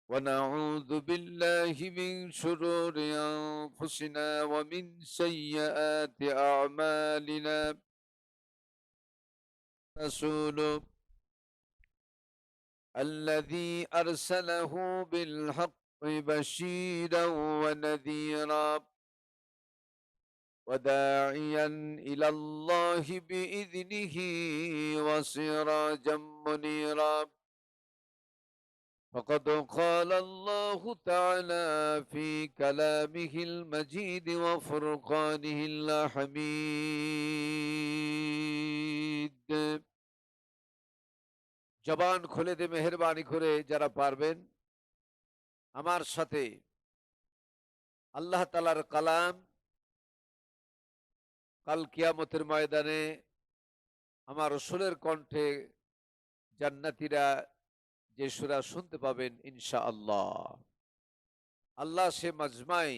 ونعوذ بالله من شرور أنفسنا ومن سيئات أعمالنا. رسول الذي أرسله بالحق بشيرا ونذيرا وداعيا إلى الله بإذنه وسراجا منيرا. فقد قال الله تعالى في كلامه المجيد وفرقانه الحميد। জবান খুলে দে মেহেরবানি করে যারা পারবেন আমার সাথে আল্লাহ তাআলার কালাম কাল কিয়ামতের ময়দানে আমার রাসূলের কণ্ঠে জান্নাতীরা যে সূরা শুনতে পাবেন ইনশাআল্লাহ। আল্লাহ সে মাজমাই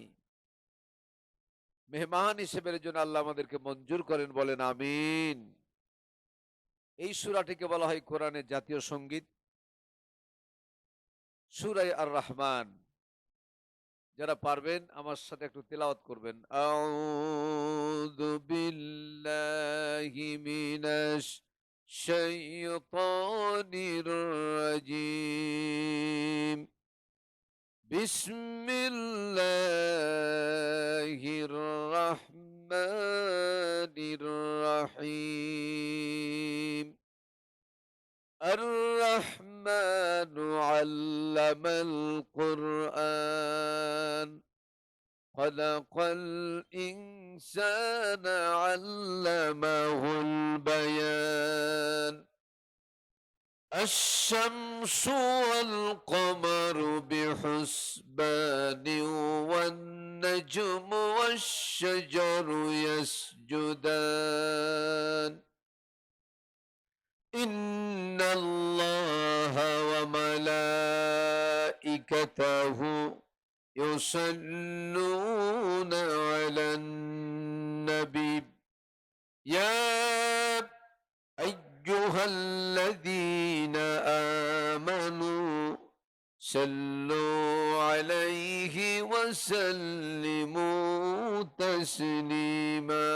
মেহমান হিসেবে জন্য আল্লাহ আমাদেরকে মঞ্জুর করেন, বলেন আমিন। এই সূরাটিকে বলা হয় কোরআনের জাতীয় সঙ্গীত, সূরা আর রহমান। যারা পারবেন আমার সাথে একটু তেলাওয়াত করবেন। আউযু বিল্লাহি মিনাশ শাইতানির রাজিম। বিসমিল্লাহির রহমানির রহিম। الرحمن علم القرآن خلق الإنسان علمه البيان. الشمس والقمر بحسبان والنجم والشجر يسجدان. إن الله وملائكته يصلون على النبي يا أيها الذين آمنوا صلوا عليه وسلموا تسليما।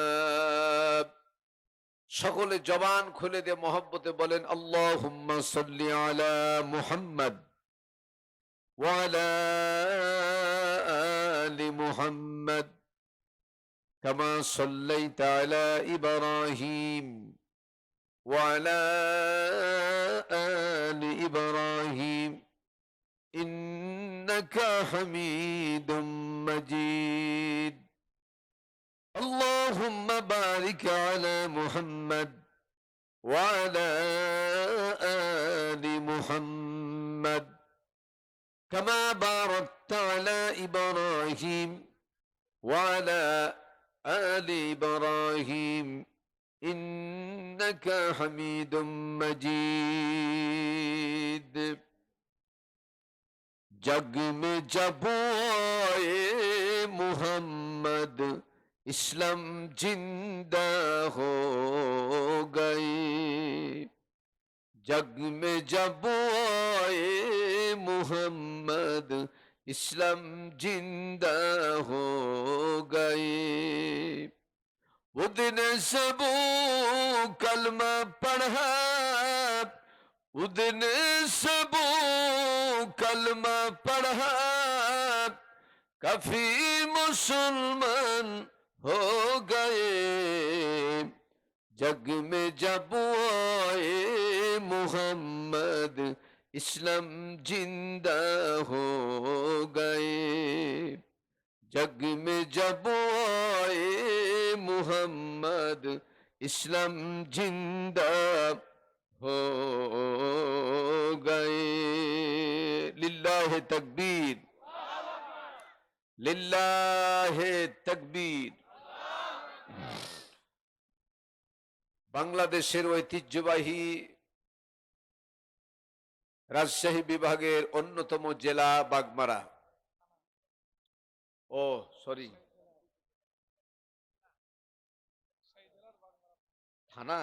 সকলে জবান খুলে দিয়ে মহব্বতে বলেন আল্লাহুম্মা সাল্লি আলা মুহাম্মদ ওয়া আলা আলি মুহাম্মদ কামা সাল্লাইতা আলা ইব্রাহিম ওয়া আলা আলি ইব্রাহিম ইন্নাকা হামিদুম মাজিদ। اللهم بارك على محمد وعلى آل محمد كما باركت على إبراهيم وعلى آل إبراهيم إنك حميد مجيد। जग में जब आए मोहम्मद इस्लाम जिंदा हो गए। जग में जब आए मोहम्मद इस्लाम जिंदा हो गए। वो दिन सब कलमा पढ़ा, वो दिन सब कलमा पढ़ा, काफी मुसलमान हो गए। जग में जब आए मोहम्मद इस्लाम जिंदा हो गए। जग में जब आए मोहम्मद इस्लाम जिंदा हो गए। लिल्लाह तकबीर, লিল্লাহে তাকবীর। বাংলাদেশের ঐতিহ্যবাহী রাজশাহী বিভাগের অন্যতম জেলা বাগমারা। ও সরি, থানা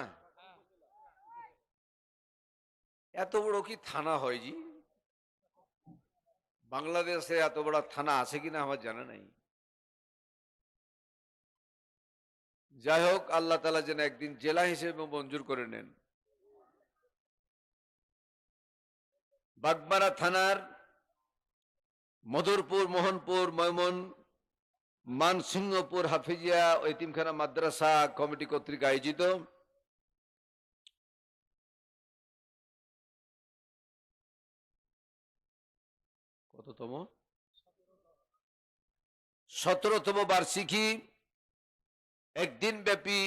এত বড় কি থানা হয় জি? বাংলাদেশে এত বড় থানা আছে কিনা আমার জানা নাই। যাই হোক, আল্লাহ তাআলা যেন একদিন জেলা হিসেবে মঞ্জুর করে নেন। বাগমারা থানার মধুরপুর, মোহনপুর, মানসিংহপুর হাফিজিয়া ও এতিমখানা মাদ্রাসা কমিটি কর্তৃক আয়োজিত কততম 17তম বার্ষিকী একদিন ব্যাপী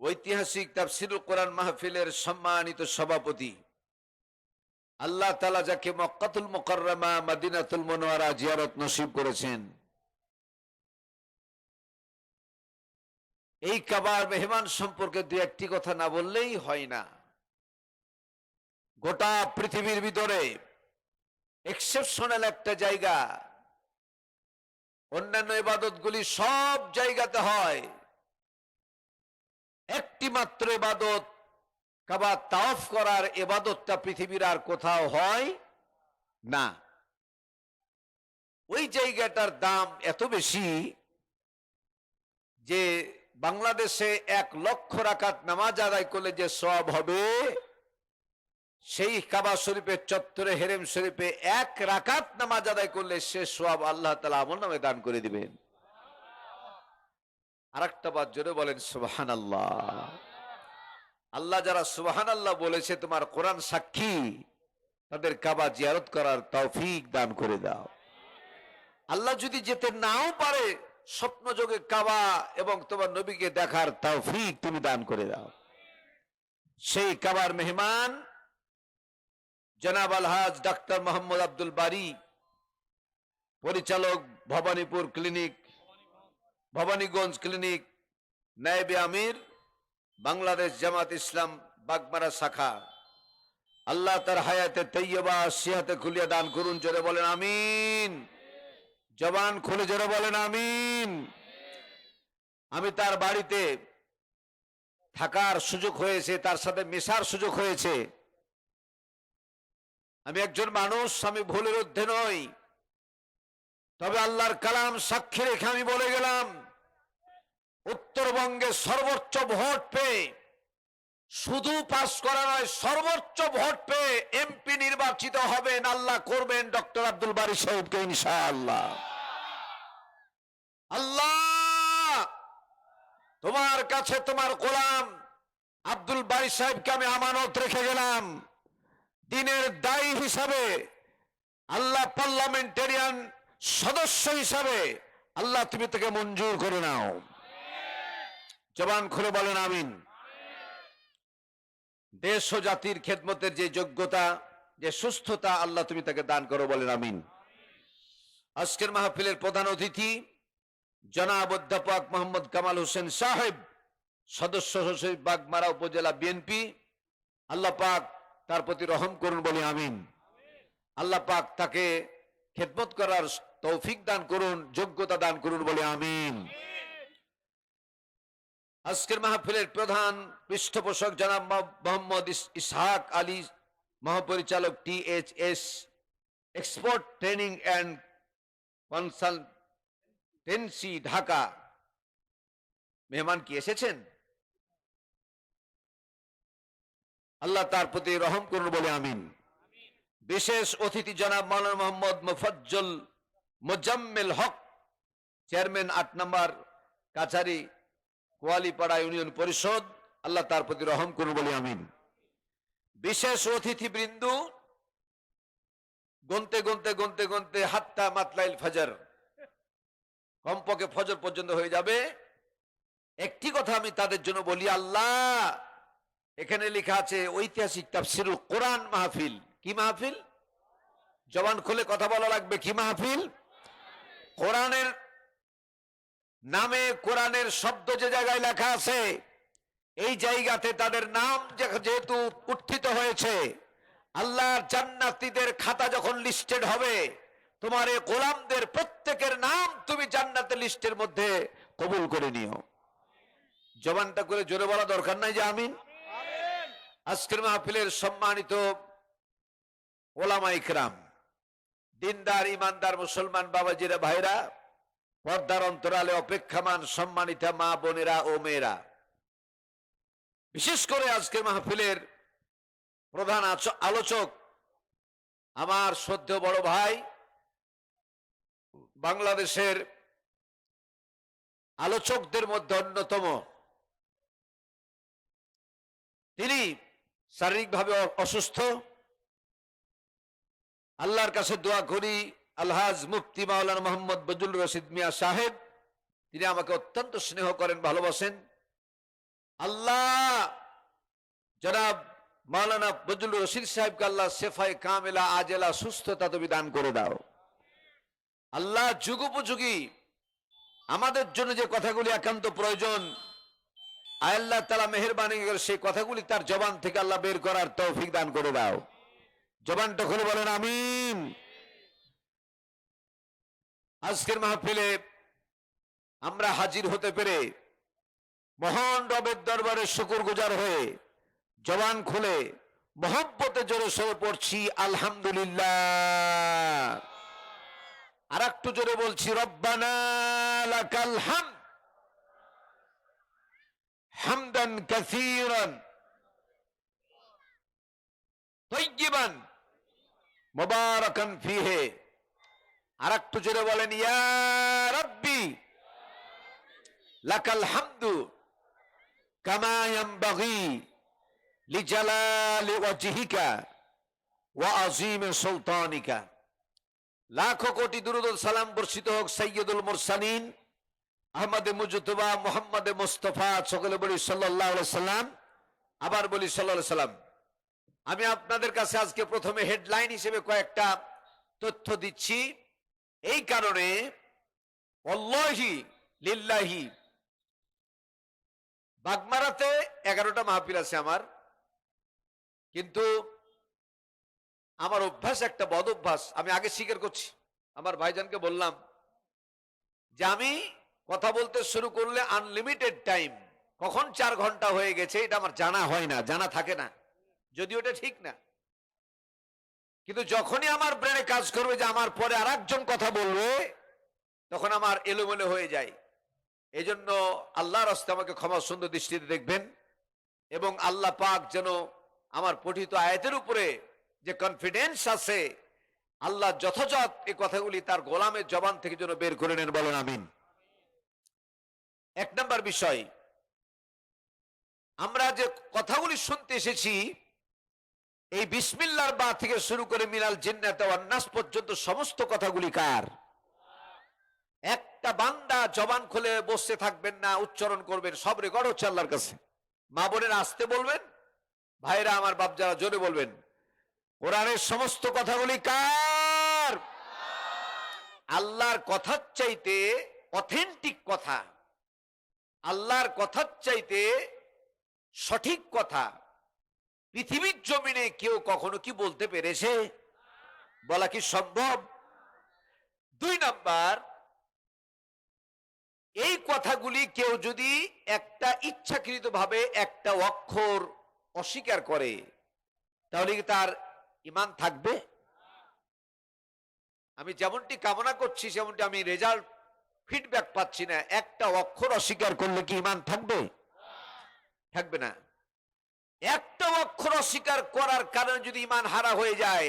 ঐতিহাসিক তাফসীরুল কোরআন মাহফিলের সম্মানিত সভাপতি, আল্লাহ তাআলা যাকে মক্কাতুল মুকাররমা মদিনাতুল মুনাওয়ারা জিয়ারত নসিব করেছেন, এই কাবার মেহমান সম্পর্কে দু একটি কথা না বললেই হয় না। গোটা পৃথিবীর ভিতরে এক্সেপশনাল একটা জায়গা, অন্যান্য ইবাদতগুলি সব জায়গাতে হয়, একটি মাত্র ইবাদত কাবা তাওয়াফ করার ইবাদতটা পৃথিবীর আর কোথাও হয় না। ওই জায়গাটার দাম এত বেশি যে বাংলাদেশে 1 লক্ষ রাকাত নামাজ আদায় করলে যে সওয়াব হবে, সেই কাবা শরীফের চত্বরে হেরেম শরীফে 1 রাকাত নামাজ আদায় করলে সে সওয়াব আল্লাহ তাআলা আমলনামে দান করে দিবেন। আরেকটা বার জোরে বলেন সুবহানাল্লাহ। আল্লাহ যারা সুবহানাল্লাহ বলেছে তোমার কোরআন সাক্ষী, তাদের কাবা জিয়ারত করার তৌফিক দান করে দাও। আল্লাহ যদি যেতে নাও পারে, স্বপ্ন যোগে কাবা এবং তোমার নবীকে দেখার তৌফিক তুমি দান করে দাও। সেই কাবার মেহমান জনাব আলহাজ ডাক্তার মোহাম্মদ আব্দুল বারী, পরিচালক ভবানীগঞ্জ ক্লিনিক, নায়েবে আমির বাংলাদেশ জামাত ইসলাম বাগমারা শাখা, আল্লাহ তার হায়াতে তৈয়বা সিহাতে খুলিয়া দান করুন। জোরে বলেন আমিন। জবান খুলে জোরে বলেন আমিন। আমি তার বাড়িতে থাকার সুযোগ হয়েছে, তার সাথে মেশার সুযোগ হয়েছে। আমি একজন মানুষ, আমি ভুলের ঊর্ধ্বে নই, তবে আল্লাহর কালাম সাক্ষী রেখে আমি বলে গেলাম, উত্তরবঙ্গে সর্বোচ্চ ভোট পেয়ে, শুধু পাস করা নয়, সর্বোচ্চ ভোট পেয়ে এমপি নির্বাচিত হবেন, আল্লাহ করবেন ডক্টর আব্দুল বারী সাহেবকে ইনশাআল্লাহ। আল্লাহ তোমার কাছে তোমার গোলাম আব্দুল বারী সাহেবকে আমি আমানত রেখে গেলাম, দিনের দায়ী হিসাবে, আল্লাহ পার্লামেন্টারিয়ান সদস্য হিসাবে আল্লাহ তুমি তাকে মঞ্জুর করে নাও। জবান খুলে বলেন আমিন। দেশ ও জাতির খেদমতের যে যোগ্যতা, যে সুস্থতা আল্লাহ তুমি তাকে দান করো, বলেন আমিন। আজকের মাহফিলের প্রধান অতিথি জনাব অধ্যাপক মোহাম্মদ কামাল হোসেন সাহেব, সদস্য সচিব বাগমারা উপজেলা বিএনপি, আল্লাহ পাক তার প্রতি রহম করুন, বলি আমিন। আল্লাহ পাক তাকে খেদমত করার তৌফিক দান করুন, যোগ্যতা দান করুন, বলি আমিন। আজকের মাহফিলের প্রধান পৃষ্ঠপোষক জনাব মোহাম্মদ ইসহাক আলী, মহাপরিচালক THS export training and consultancy Dhaka. মেহমান কি এসেছেন? আল্লাহ তার প্রতি রহম করুন, বলে আমিন। বিশেষ অতিথি জনাব মাওলানা মোহাম্মদ মুফাজ্জল মোজাম্মেল হক, চেয়ারম্যান 8 নম্বর কাছারি কোয়ালিপাড়া ইউনিয়ন পরিষদ, আল্লাহ তার প্রতি রহম করুন, বলে আমিন। বিশেষ অতিথি বৃন্দু, গনতে গনতে গনতে গনতে হাত্তা মাতলাইল ফজর, কমপক্ষে ফজর পর্যন্ত হয়ে যাবে। একটি কথা আমি তাদের জন্য বলি, আল্লাহ এখানে লেখা আছে ঐতিহাসিক তাফসীরুল কোরআন মাহফিল। কি মাহফিল? জবান খুলে কথা বলা লাগবে। কি মাহফিল? কোরআনের নামে, কোরআনের শব্দ যে জায়গায় লেখা আছে, এই জায়গাতে তাদের নাম যেহেতু উত্থিত হয়েছে, আল্লাহর জান্নাতীদের খাতা যখন লিস্টেড হবে, তোমার এই গোলামদের প্রত্যেকের নাম তুমি জান্নাতের লিস্টের মধ্যে কবুল করে নিও। জবানটা করে জোরে বলা দরকার নাই যে আমিন। আজকের মাহফিলের সম্মানিত ওলামা ইকরাম, দিনদার ইমানদার মুসলমান বাবাজিরা, ভাইরা, পর্দার অন্তরালে অপেক্ষামান সম্মানিতা মা বোনেরা ও মেয়েরা, বিশেষ করে আজকের মাহফিলের প্রধান আলোচক আমার শ্রদ্ধেয় বড় ভাই, বাংলাদেশের আলোচকদের মধ্যে অন্যতম, তিনি শারীরিকভাবে অসুস্থ। আল্লাহর কাছে দোয়া করি, আলহাজ মুফতি মাওলানা মোহাম্মদ বজলুর রশিদ মিয়া সাহেব, তিনি আমাকে অত্যন্ত স্নেহ করেন, ভালোবাসেন। আল্লাহ জনাব মাওলানা বজলুর রশিদ সাহেবকে আল্লাহ শেফায়ে কামেলা আজেলা সুস্থতা তুমি দান করে দাও। আল্লাহ যুগোপযোগী আমাদের জন্য যে কথাগুলি একান্ত প্রয়োজন, আল্লাহ তাআলা মেহেরবানি করে সেই কথাগুলি তার জবান থেকে আল্লাহ বের করার তৌফিক দান করে দাও। জবানটা খুলে বলেন আমিন। আজকের মাহফিলে আমরা হাজির হতে পেরে মহান রবের দরবারে শুকরগুজার হয়ে জবান খুলে মহব্বতে জোরে সরে পড়ছি আলহামদুলিল্লাহ। আর একটু জোরে বলছি রব্বানা লাকাল হামদ হামদান কাসীরান তাইয়িবান মুবারাকান ফীহি। আর একটু জোরে বলেন ইয়া রাব্বি লাকাল হামদু কামা ইয়ানবাগি লিজালালি ওয়াজহিকা ওয়া আযীমি সুলতানিকা। লাখো কোটি দুরূদ ও সালাম বর্ষিত হোক সাইয়্যিদুল মুরসালিন আহমদে মুজতবা মুহাম্মদে মুস্তাফা, সকলে বলি সাল্লাল্লাহু আলাইহি সাল্লাম। আবার বলি সাল্লাল্লাহু আলাইহি সাল্লাম। আমি আপনাদের কাছে আজকে প্রথমে হেডলাইন হিসেবে কয়েকটা তথ্য দিচ্ছি, এই কারণে ওয়াল্লাহি লিল্লাহি বাগমারাতে 11টা মাহফিল আছে আমার, কিন্তু আমার অভ্যাস, একটা বদ অভ্যাস, আমি আগে স্বীকার করছি। আমার ভাইজানকে বললাম যে আমি কথা বলতে শুরু করলে আনলিমিটেড টাইম, কখন 4 ঘন্টা হয়ে গেছে এটা আমার জানা হয় না, জানা থাকে না, যদিও এটা ঠিক না। কিন্তু যখনই আমার ব্রেনে কাজ করবে যে আমার পরে আর একজন কথা বলবে, তখন আমার এলোমেলো হয়ে যায়। এই জন্য আল্লাহর রাস্তায় আমাকে ক্ষমা সুন্দর দৃষ্টিতে দেখবেন, এবং আল্লাহ পাক যেন আমার পঠিত আয়াতের উপরে যে কনফিডেন্স আছে, আল্লাহ যথাযথ এই কথাগুলি তার গোলামের জবান থেকে যেন বের করে নেন, বলেন আমিন। 1 নম্বর বিষয়, আমরা যে কথাগুলি শুনতে এসেছি, এই বিসমিল্লাহর বা থেকে শুরু করে মিনাল জিন্নাতি ওয়ান নাস পর্যন্ত সমস্ত কথাগুলি কার? একটা বান্দা জবান খুলে বসে থাকবেন না, উচ্চারণ করবেন, সব রেকর্ড হচ্ছে আল্লাহর কাছে। মা বোনেরা আসতে বলবেন, ভাইরা আমার বাপ যারা জোরে বলবেন, কোরআনের সমস্ত কথাগুলি কার? আল্লাহর কথার চাইতে অথেন্টিক কথা, আল্লাহর কথার চাইতে সঠিক কথা পৃথিবীর জমিনে কেউ কখনো কি বলতে পেরেছে? বলা কি সম্ভব? 2 নাম্বার, এই কথাগুলি কেউ যদি একটা ইচ্ছাকৃতভাবে একটা অক্ষর অস্বীকার করে, তাহলে কি তার ঈমান থাকবে? আমি যেমনটি কামনা করছি সেমনটি আমি রেজাল্ট ফিডব্যাক পাচ্ছি না। একটা অক্ষর অস্বীকার করলে কি ঈমান থাকবে? থাকবে না। একটা অক্ষর অস্বীকার করার কারণে যদি ঈমান হারা হয়ে যায়,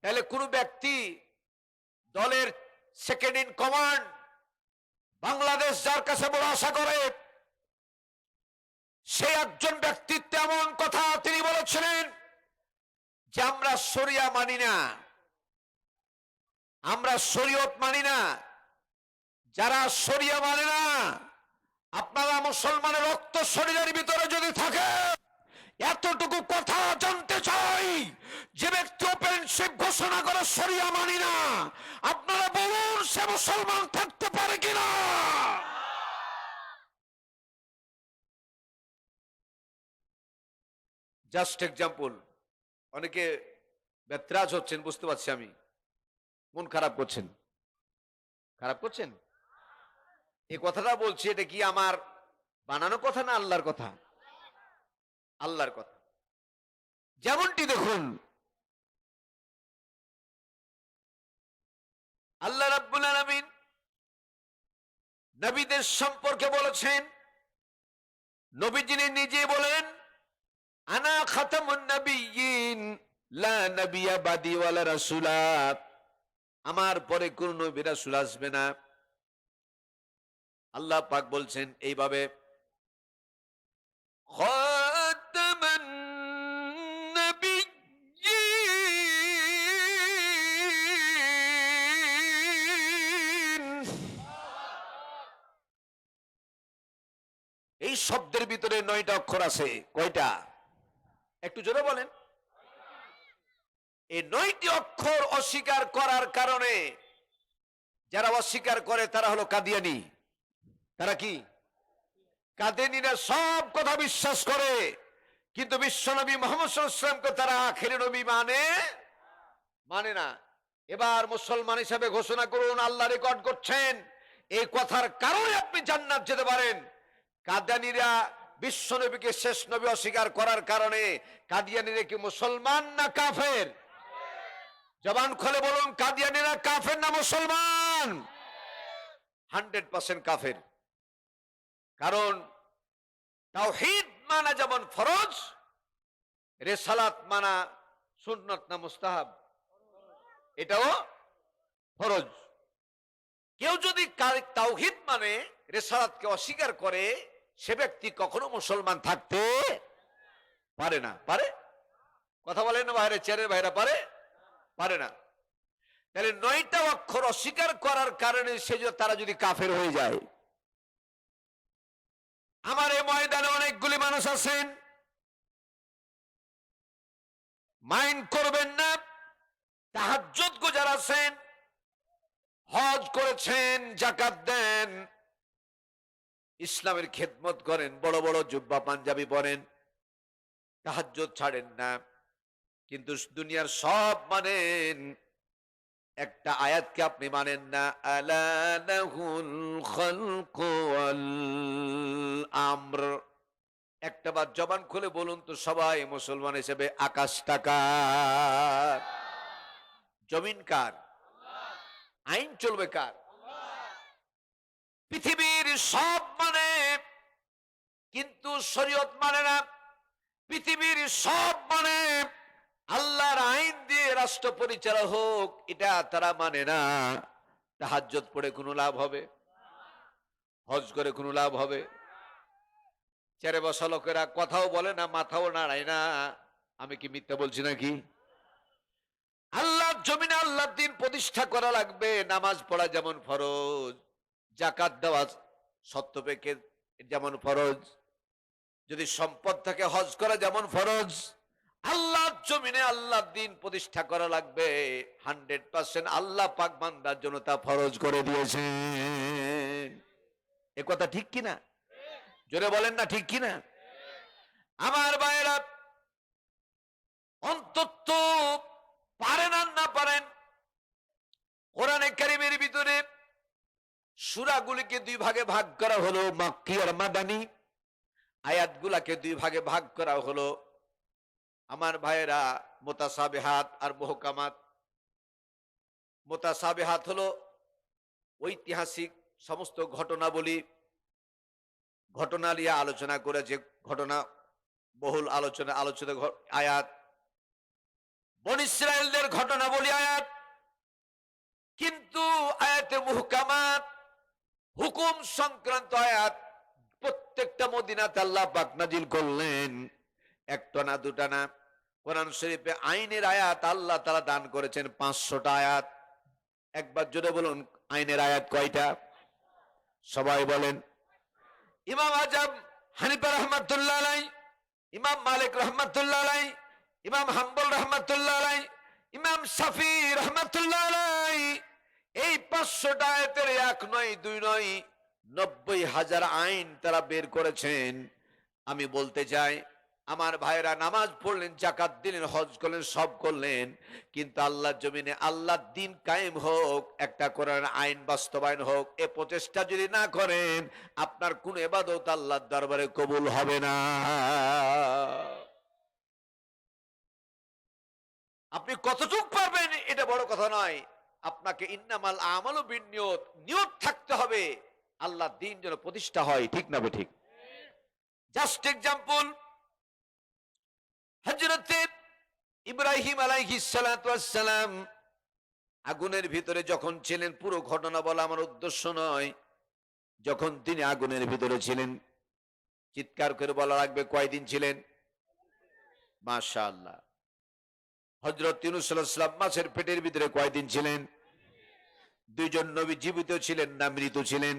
তাহলে কোন ব্যক্তি দলের সেকেন্ড ইন কমান্ড বাংলাদেশ যার কাছে বড় আশা করে, সে একজন ব্যক্তিত্ব এমন কথা তিনি বলেছিলেন যে আমরা শরিয়া মানি না, আমরা শরীয়ত মানি না। যারা শরিয়া মানে না, আপনারা মুসলমানের রক্ত শরীরের ভিতরে যদি থাকে, এতটুকু কথা জানতে চাই, যে ব্যক্তি ওপেনশিপ ঘোষণা করে শরিয়া মানি না, আপনারা বলুন সে মুসলমান থাকতে পারে কিনা? জাস্ট এক্সাম্পল, অনেকে ব্যত্রাজ হচ্ছেন, বুঝতে পারছি আমি, মন খারাপ করছেন, খারাপ করছেন। এই কথাটা বলছি, এটা কি আমার বানানো কথা না আল্লাহর কথা? আল্লাহর কথা। যেমনটি দেখুন আল্লাহ রাব্বুল আলামিন নবীদের সম্পর্কে বলেছেন, নবীজি নিজে বলেন, আনা খাতামুন নবিয়্যিন লা নাবিয়্যা বাদি ওয়ালা রাসূলা, আমার পরে কোন নবী রাসূল আসবে না। আল্লাহ পাক বলছেন এইভাবে, খাতামান নবিয়্যিন। এই শব্দের ভিতরে 9টা অক্ষর আছে। কয়টা? একটু জোরে বলেন। এই 9টি অক্ষর অস্বীকার করার কারণে যারা অস্বীকার করে তারা হলো কাদিয়ানি। তারা কি? কাদিয়ানিরা সব কথা বিশ্বাস করে, কিন্তু বিশ্বনবী মুহাম্মদ সাল্লাল্লাহু আলাইহি ওয়াসাল্লামকে তারা আখেরি নবী মানে না। এবার মুসলমান হিসেবে ঘোষণা করুন, আল্লাহ রেকর্ড করছেন, এই কথার কারণে আপনি জান্নাত যেতে পারেন। কাদিয়ানীরা বিশ্বনবীকে শেষ নবী অস্বীকার করার কারণে কাদিয়ানীরা কি মুসলমান না কাফের? জবান খুলে বলুন, কাদিয়ানীরা কাফের না মুসলমান? 100% কাফের। কারণ তাওহীদ মানা যেমন ফরজ, রিসালাত মানা সুন্নাত না মুস্তাহাব? এটাও ফরজ। কেউ যদি তাওহীদ মানে রিসালাতকে অস্বীকার করে, সে ব্যক্তি কখনো মুসলমান থাকতে পারে না। পারে? কথা বলেন না ভাইরা, চেয়ারের ভাইরা, পারে না। তাহলে 9টা অক্ষর অস্বীকার করার কারণে তারা যদি কাফের হয়ে যায়। আমার এই ময়দানে অনেকগুলি মানুষ আছেন, মাইন্ড করবেন না, তাহাজ্জুদ গুজার আছেন, হজ করেছেন, যাকাত দেন, ইসলামের খেদমত করেন, বড় বড় জুব্বা পাঞ্জাবি পরেন, তাহাজ্জুদ ছাড়েন না, কিন্তু দুনিয়ার সব মানেন, একটা আয়াতকে আপনি মানেন না। আলা লাহুল খালকু ওয়াল আমর। একটাবার জবান খুলে বলুন তো সবাই মুসলমান হিসেবে, আকাশটা কার? জমিন কার? আইন চলবে কার? পৃথিবীর সব মানে, কিন্তু শরীয়ত মানে না। পৃথিবীর সব মানে, আল্লাহর আইন দিয়ে রাষ্ট্র পরিচালনা হোক, এটা তারা মানে না। তাহাজ্জুদ পড়ে কোনো লাভ হবে? হজ করে কোনো লাভ হবে? চেয়ারে বসা লোকেরা কথাও বলে না, মাথাও নাড়ায় না। আমি কি মিথ্যা বলছি নাকি? আল্লাহর জমিনে আল্লাহর দ্বীন প্রতিষ্ঠা করা লাগবে। নামাজ পড়া যেমন ফরজ, যাকাত দেওয়া সত্যপেক্ষে যেমন ফরজ, যদি সম্পদ থাকে হজ করা যেমন ফরজ, আল্লাহর জমিনে আল্লাহর দ্বীন প্রতিষ্ঠা করা লাগবে। 100% আল্লাহ পাক বান্দার জন্য তা ফরজ করে দিয়েছেন। এ কথা ঠিক কিনা? জোরে বলেন না, ঠিক কিনা? আমার ভাইয়েরা, অন্তত পারেন আর না পারেন, কোরআনে কারীমের ভিতরে সূরাগুলিকে 2 ভাগে ভাগ করা হলো, মাক্কি আর মাদানী। আয়াতগুলাকে 2 ভাগে ভাগ করা হলো, আমার ভাইয়েরা, মুতাসাবিহাত আর মুহকামাত। মুতাসাবিহাত হলো ঐতিহাসিক সমস্ত ঘটনাবলী, ঘটনা নিয়ে আলোচনা করে, যে ঘটনা বহুল আলোচিত আয়াত, বনী ইসরাইলদের ঘটনাবলী আয়াত। কিন্তু আয়াতে মুহকামাত, হুকুম সংক্রান্ত আয়াত, প্রত্যেকটা মদিনাতে আল্লাহ পাক নাজিল করলেন। একটা না, দুটা না, কোরআন শরীফে আইনের আয়াত আল্লাহ তাআলা দান করেছেন 500টা আয়াত। একবার জোরে বলুন, আইনের আয়াত কয়টা? সবাই বলেন। ইমাম আজম হানিফা রহমাতুল্লাহ আলাইহি, ইমাম মালিক রহমাতুল্লাহ আলাইহি, ইমাম হাম্বল রহমাতুল্লাহ আলাইহি, ইমাম শাফি রহমাতুল্লাহ আলাইহি, এই 500টা আয়াতের 1 নয় 2 নয় 90,000 আইন তারা বের করেছেন। আমি বলতে চাই, আমার ভাইরা নামাজ পড়লেন, যাকাত দিলেন, হজ করলেন, সব করলেন, কিন্তু আল্লাহর জমিনে আল্লাহর দ্বীন কায়েম হোক, একটা কোরআন আইন বাস্তবায়ন হোক, এ প্রচেষ্টা যদি না করেন, আপনার কোন ইবাদত আল্লাহর দরবারে কবুল হবে না। আপনি কতটুকু পারবেন এটা বড় কথা নয়, আপনাকে ইন্নামাল আমালু বিন্নিয়ত, নিয়ত থাকতে হবে আল্লাহর দ্বীন যেন প্রতিষ্ঠা হয়। ঠিক না ঠিক? জাস্ট এক্সাম্পল, হযরত ইব্রাহিম আলাইহিস সালাতু ওয়াস সালাম আগুনের ভিতরে যখন ছিলেন, পুরো ঘটনা বলা আমার উদ্দেশ্য নয়, যখন তিনি আগুনের ভিতরে ছিলেন, চিৎকার করে বলা লাগবে কয়দিন ছিলেন? মাশাআল্লাহ। হযরত ইউনূস আলাইহিস সালাম মাছের পেটের ভিতরে কয়দিন ছিলেন? দুইজন নবী জীবিত ছিলেন না মৃত ছিলেন?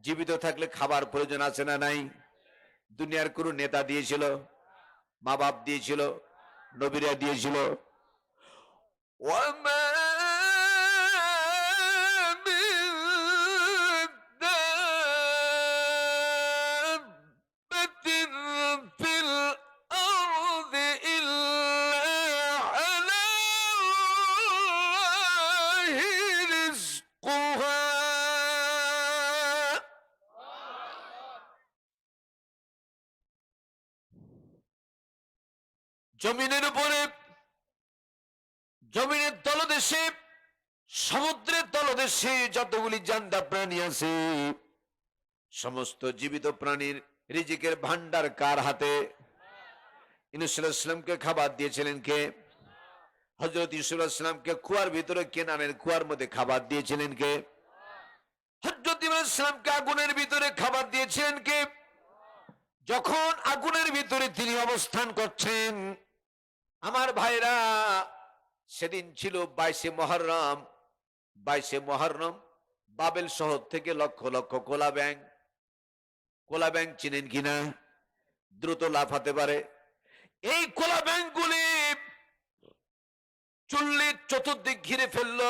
জীবিত থাকলে খাবার প্রয়োজন আছে না নাই? দুনিয়ার কোন নেতা দিয়েছিল? মা বাপ দিয়েছিল? নবীরা দিয়েছিল? ওয়ামা মিন দাব্বাতিন ফিল আরদি ইল্লা আলাল্লাহি রিজকুহা। জমিনের উপরে, জমিনের তলদেশে, সমুদ্রের তলদেশে যতগুলি জানদা প্রাণী আছে, সমস্ত জীবিত প্রাণীর রিজিকের ভান্ডার কার হাতে? ইউনূস আলাইহিস সালামকে খাবার দিয়েছিলেন কে? হযরত ইউসুফ আলাইহিস সালামকে কুয়ার ভিতরে, কেনানের কুয়ার মধ্যে খাবার দিয়েছিলেন কে? হযরত ইব্রাহিম আলাইহিস সালামকে আগুনের ভিতরে খাবার দিয়েছিলেন কে? যখন আগুনের ভিতরে তিনি অবস্থান করছেন, আমার ভাইরা, সেদিন ছিল 22শে মুহররম। 22শে মুহররম বাবেল শহর থেকে লক্ষ লক্ষ কোলা ব্যাং, কোলা ব্যাং চিনেন কিনা? দ্রুত লাফাতে পারে। এই কোলা ব্যাংগুলি চুল্লির চতুর্দিক ঘিরে ফেলল।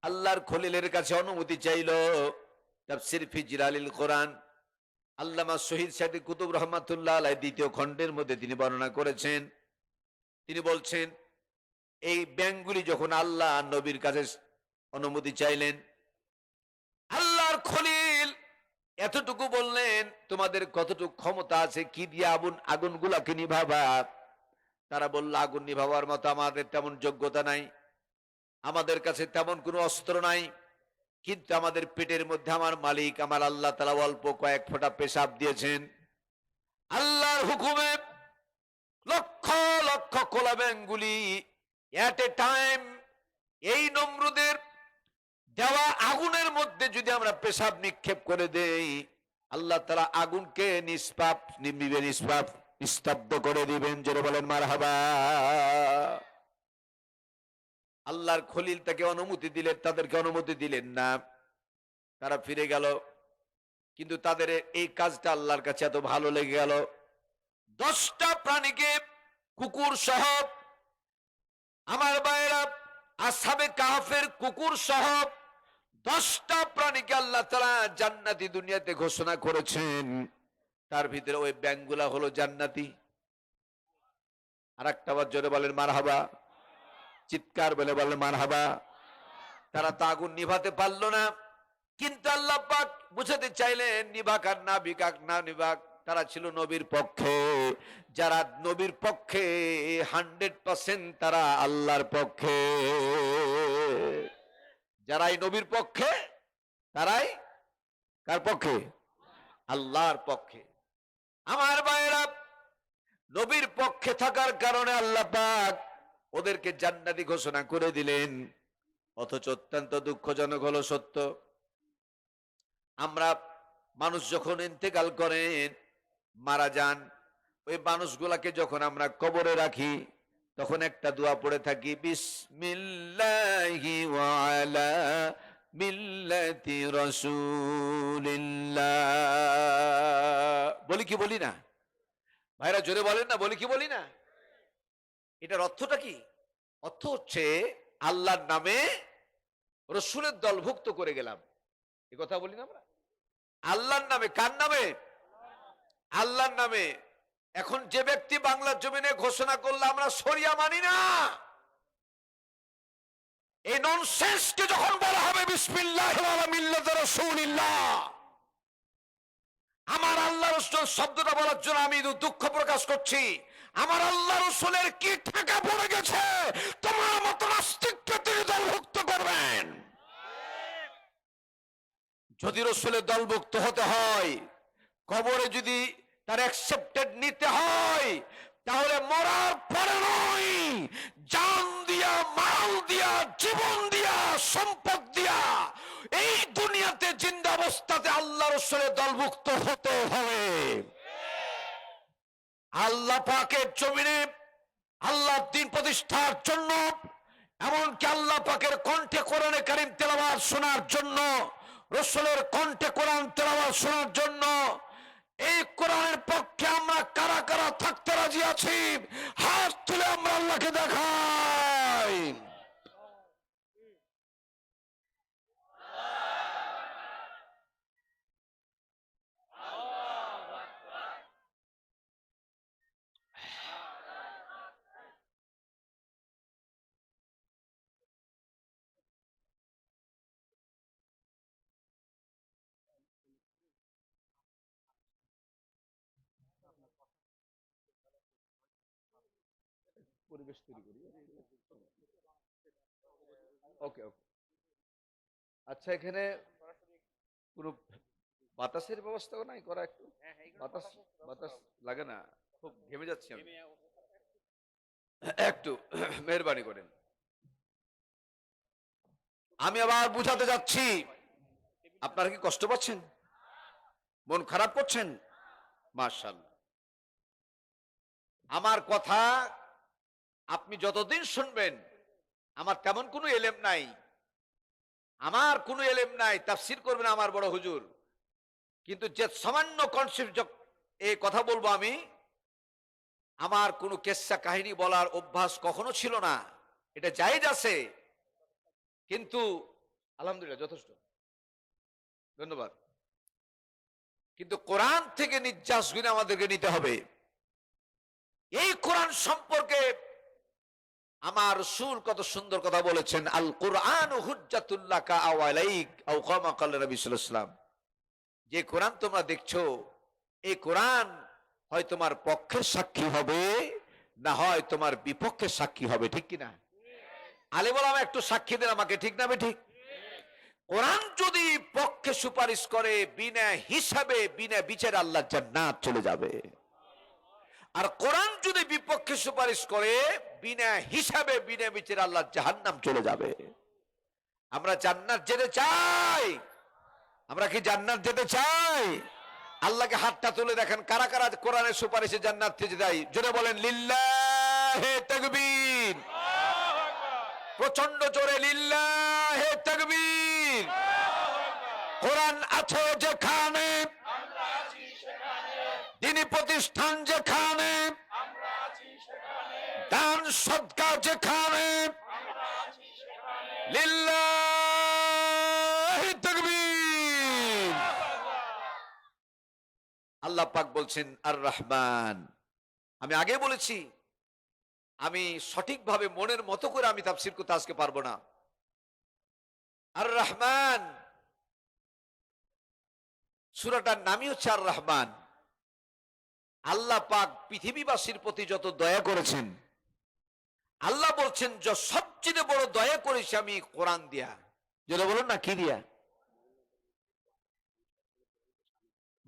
আল্লাহর খলিলের কাছে অনুমতি চাইল। তাফসীর ফি জিলালিল কোরআন আল্লামা শহীদ সাইদি কুতুব রহমাতুল্লাহ আলাইহি দ্বিতীয় খণ্ডের মধ্যে তিনি বর্ণনা করেছেন। তিনি বলছেন, এই ব্যাংগুলি যখন আল্লাহ নবীর কাছে অনুমতি চাইলেন, আল্লাহর খলিল এতটুকু বললেন, তোমাদের কতটুকু ক্ষমতা আছে, কি দিয়ে আগুনগুলাকে নিভাবা? তারা বলল, আগুন নিভাবার মতো আমাদের তেমন যোগ্যতা নাই, আমাদের কাছে তেমন কোনো অস্ত্র নাই, কিন্তু আমাদের পেটের মধ্যে আমার মালিক আমার আল্লাহ তাআলা অল্প কয়েক ফোঁটা পেশাব দিয়েছেন। আল্লাহর হুকুমে লক্ষ লক্ষ কোলা ব্যাংগুলি এট এ টাইম এই নমরুদের দেওয়া আগুনের মধ্যে যদি আমরা পেশাব নিক্ষেপ করে দেই, আল্লাহ তাআলা আগুনকে নিস্তব্ধ করে দিবেন। জোরে বলেন মারহাবা। আল্লাহর খলিল তাকে অনুমতি দিলেন, তাদেরকে অনুমতি দিলেন না। তারা ফিরে গেল, কিন্তু তাদের এই কাজটা আল্লাহর কাছে এত ভালো লেগে গেল, 10টা প্রাণীকে, কুকুর সহ, আমার ভাইয়েরা, আসহাবে কাহফের কুকুর সহ 10টা প্রাণীকে আল্লাহ তাআলা জান্নাতি দুনিয়াতে ঘোষণা করেছেন। তার ভিতরে ওই ব্যাংগুলা হলো জান্নাতি। আর একটা বার জোরে বলেন মারহাবা, চিৎকার বলে বলেন মারহাবা। তারা তো আগুন নিভাতে পারলো না, কিন্তু আল্লাহ পাক বুঝাতে চাইলেন, নিভাক আর না বিকাক না নিভাক, তারা ছিল নবীর পক্ষে। যারা নবীর পক্ষে 100% তারা আল্লাহর পক্ষে। যারাই নবীর পক্ষে তারাই কার পক্ষে? আল্লাহর পক্ষে। আমার ভাইয়েরা, নবীর পক্ষে থাকার কারণে আল্লাহ পাক ওদেরকে জান্নাতি ঘোষণা করে দিলেন। অথচ অত্যন্ত দুঃখজনক হলো সত্য, আমরা মানুষ যখন ইন্তেকাল করেন, মারা যান, ওই মানুষগুলাকে যখন আমরা কবরে রাখি, তখন একটা দোয়া পড়ে থাকি, বিসমিল্লাহি ওয়া আলা মিল্লাতি রাসূলিল্লাহ। বলি কি বলি না ভাইরা? জোরে বলেন না, বলি কি বলি না? এটার অর্থটা কি? অর্থ হচ্ছে আল্লাহর নামে রসুলের দলভুক্ত করে গেলাম। এই কথা বলি না আমরা? আল্লাহর নামে। কার নামে? আল্লাহর নামে। এখন যে ব্যক্তি বাংলার জমিনে ঘোষণা করলো আমরা শরিয়া মানি না, এই ননসেন্সকে যখন বলা হবে বিসমিল্লাহি ওয়া মিল্লাতি রাসূলিল্লাহ, আমার আল্লাহ রাসূল শব্দটা বলার জন্য আমি দুঃখ প্রকাশ করছি। আমার আল্লাহ রাসূলের কি টাকা পড়ে গেছে যদি রাসূলের দলভুক্ত হতে হয়, কবরে যদি তার অ্যাকসেপ্টেড নিতে হয়, তাহলে মরার পরে নয়, জান দিয়া, মাল দিয়া, জীবন দিয়া, সম্পদ দিয়া, এই দুনিয়াতে জিন্দা অবস্থাতে আল্লাহ রাসূলের দলভুক্ত হতে হবে। আল্লাহ পাকের জমিনে আল্লাহর দ্বীন প্রতিষ্ঠার জন্য, এমনকি আল্লাহ পাকের কণ্ঠে কোরআনে কারীম তেলাওয়াত শোনার জন্য, রাসূলের কণ্ঠে কোরআন তেলাওয়াত শোনার জন্য, এই কোরআনের পক্ষে আমরা কারা কারা থাকতে রাজি আছি? হাত তুলে আমরা আল্লাহকে দেখাই। পরিবেশ তৈরি করি। ওকে ওকে। আচ্ছা, এখানে কোনো বাতাসের ব্যবস্থা নাই করা? একটু বাতাস বাতাস লাগে না, খুব ঘেমে যাচ্ছি আমি, একটু মেহরবানি করেন। আমি আবার বুঝাতে যাচ্ছি, আপনারা কি কষ্ট পাচ্ছেন? মন খারাপ করছেন? মাশাআল্লাহ। আমার কথা আপনি যতদিন শুনবেন, আমার তেমন কোনো এলেম নাই, আমার কোনো এলেম নাই, তাফসীর করবেন আমার বড় হুজুর, কিন্তু যে সামান্য কনসেপ্ট এই কথা বলবো আমি, আমার কোনো কেসা কাহিনী বলার অভ্যাস কখনো ছিল না। এটা জায়েজ আছে, কিন্তু আলহামদুলিল্লাহ যথেষ্ট, ধন্যবাদ। কিন্তু কোরআন থেকে নির্যাস গুণে আমাদেরকে নিতে হবে। এই কোরআন সম্পর্কে আমার রাসূল কত সুন্দর কথা বলেছেন, আল কোরআন হুজ্জাতুল লাকা আও আলাইক আও কামা ক্বালা নবী সাল্লাল্লাহু আলাইহি ওয়াসাল্লাম। যে কোরআন তোমরা দেখছো, এই কোরআন হয় তোমার পক্ষে সাক্ষী হবে, না হয় তোমার বিপক্ষে সাক্ষী হবে, ঠিক কিনা? আলেম ওলামা একটু সাক্ষী দেন আমাকে, ঠিক না ঠিক? কোরআন যদি পক্ষে সুপারিশ করে, বিনা হিসাবে বিনা বিচারে আল্লাহর জান্নাত চলে যাবে। আর কোরআন যদি বিপক্ষে সুপারিশ করে, বিনা হিসাবে বিনা বিচারে আল্লাহর জাহান্নাম চলে যাবে। আমরা জান্নাত যেতে চাই, আমরা কি জান্নাত যেতে চাই? আল্লাহকে হাতটা তুলে দেখেন, কারা কারা কোরআনের সুপারিশে জান্নাত যেতে চাই? জোরে বলেন লিল্লাহে তাকবীর, প্রচন্ড জোরে লিল্লাহে তাকবীর। কোরআন আছে যেখানে, দ্বীনি প্রতিষ্ঠান যেখানে, দান সদকা যেখানে, লিল্লাহি তাকবীর। আল্লাহ পাক বলছেন আর রহমান। আমি আগে বলেছি, আমি সঠিকভাবে মনের মতো করে আমি তাফসীর করতে আজকে পারবো না। আর রহমান, সূরাটার নামই হচ্ছে আর রহমান। আল্লাহ পাক পৃথিবীবাসীর প্রতি যত দয়া করেছেন, আল্লাহ বলছেন যে সবচেয়ে বড় দয়া করেছি আমি কোরআন দিয়া। যেটা বলুন না, কি দিয়া?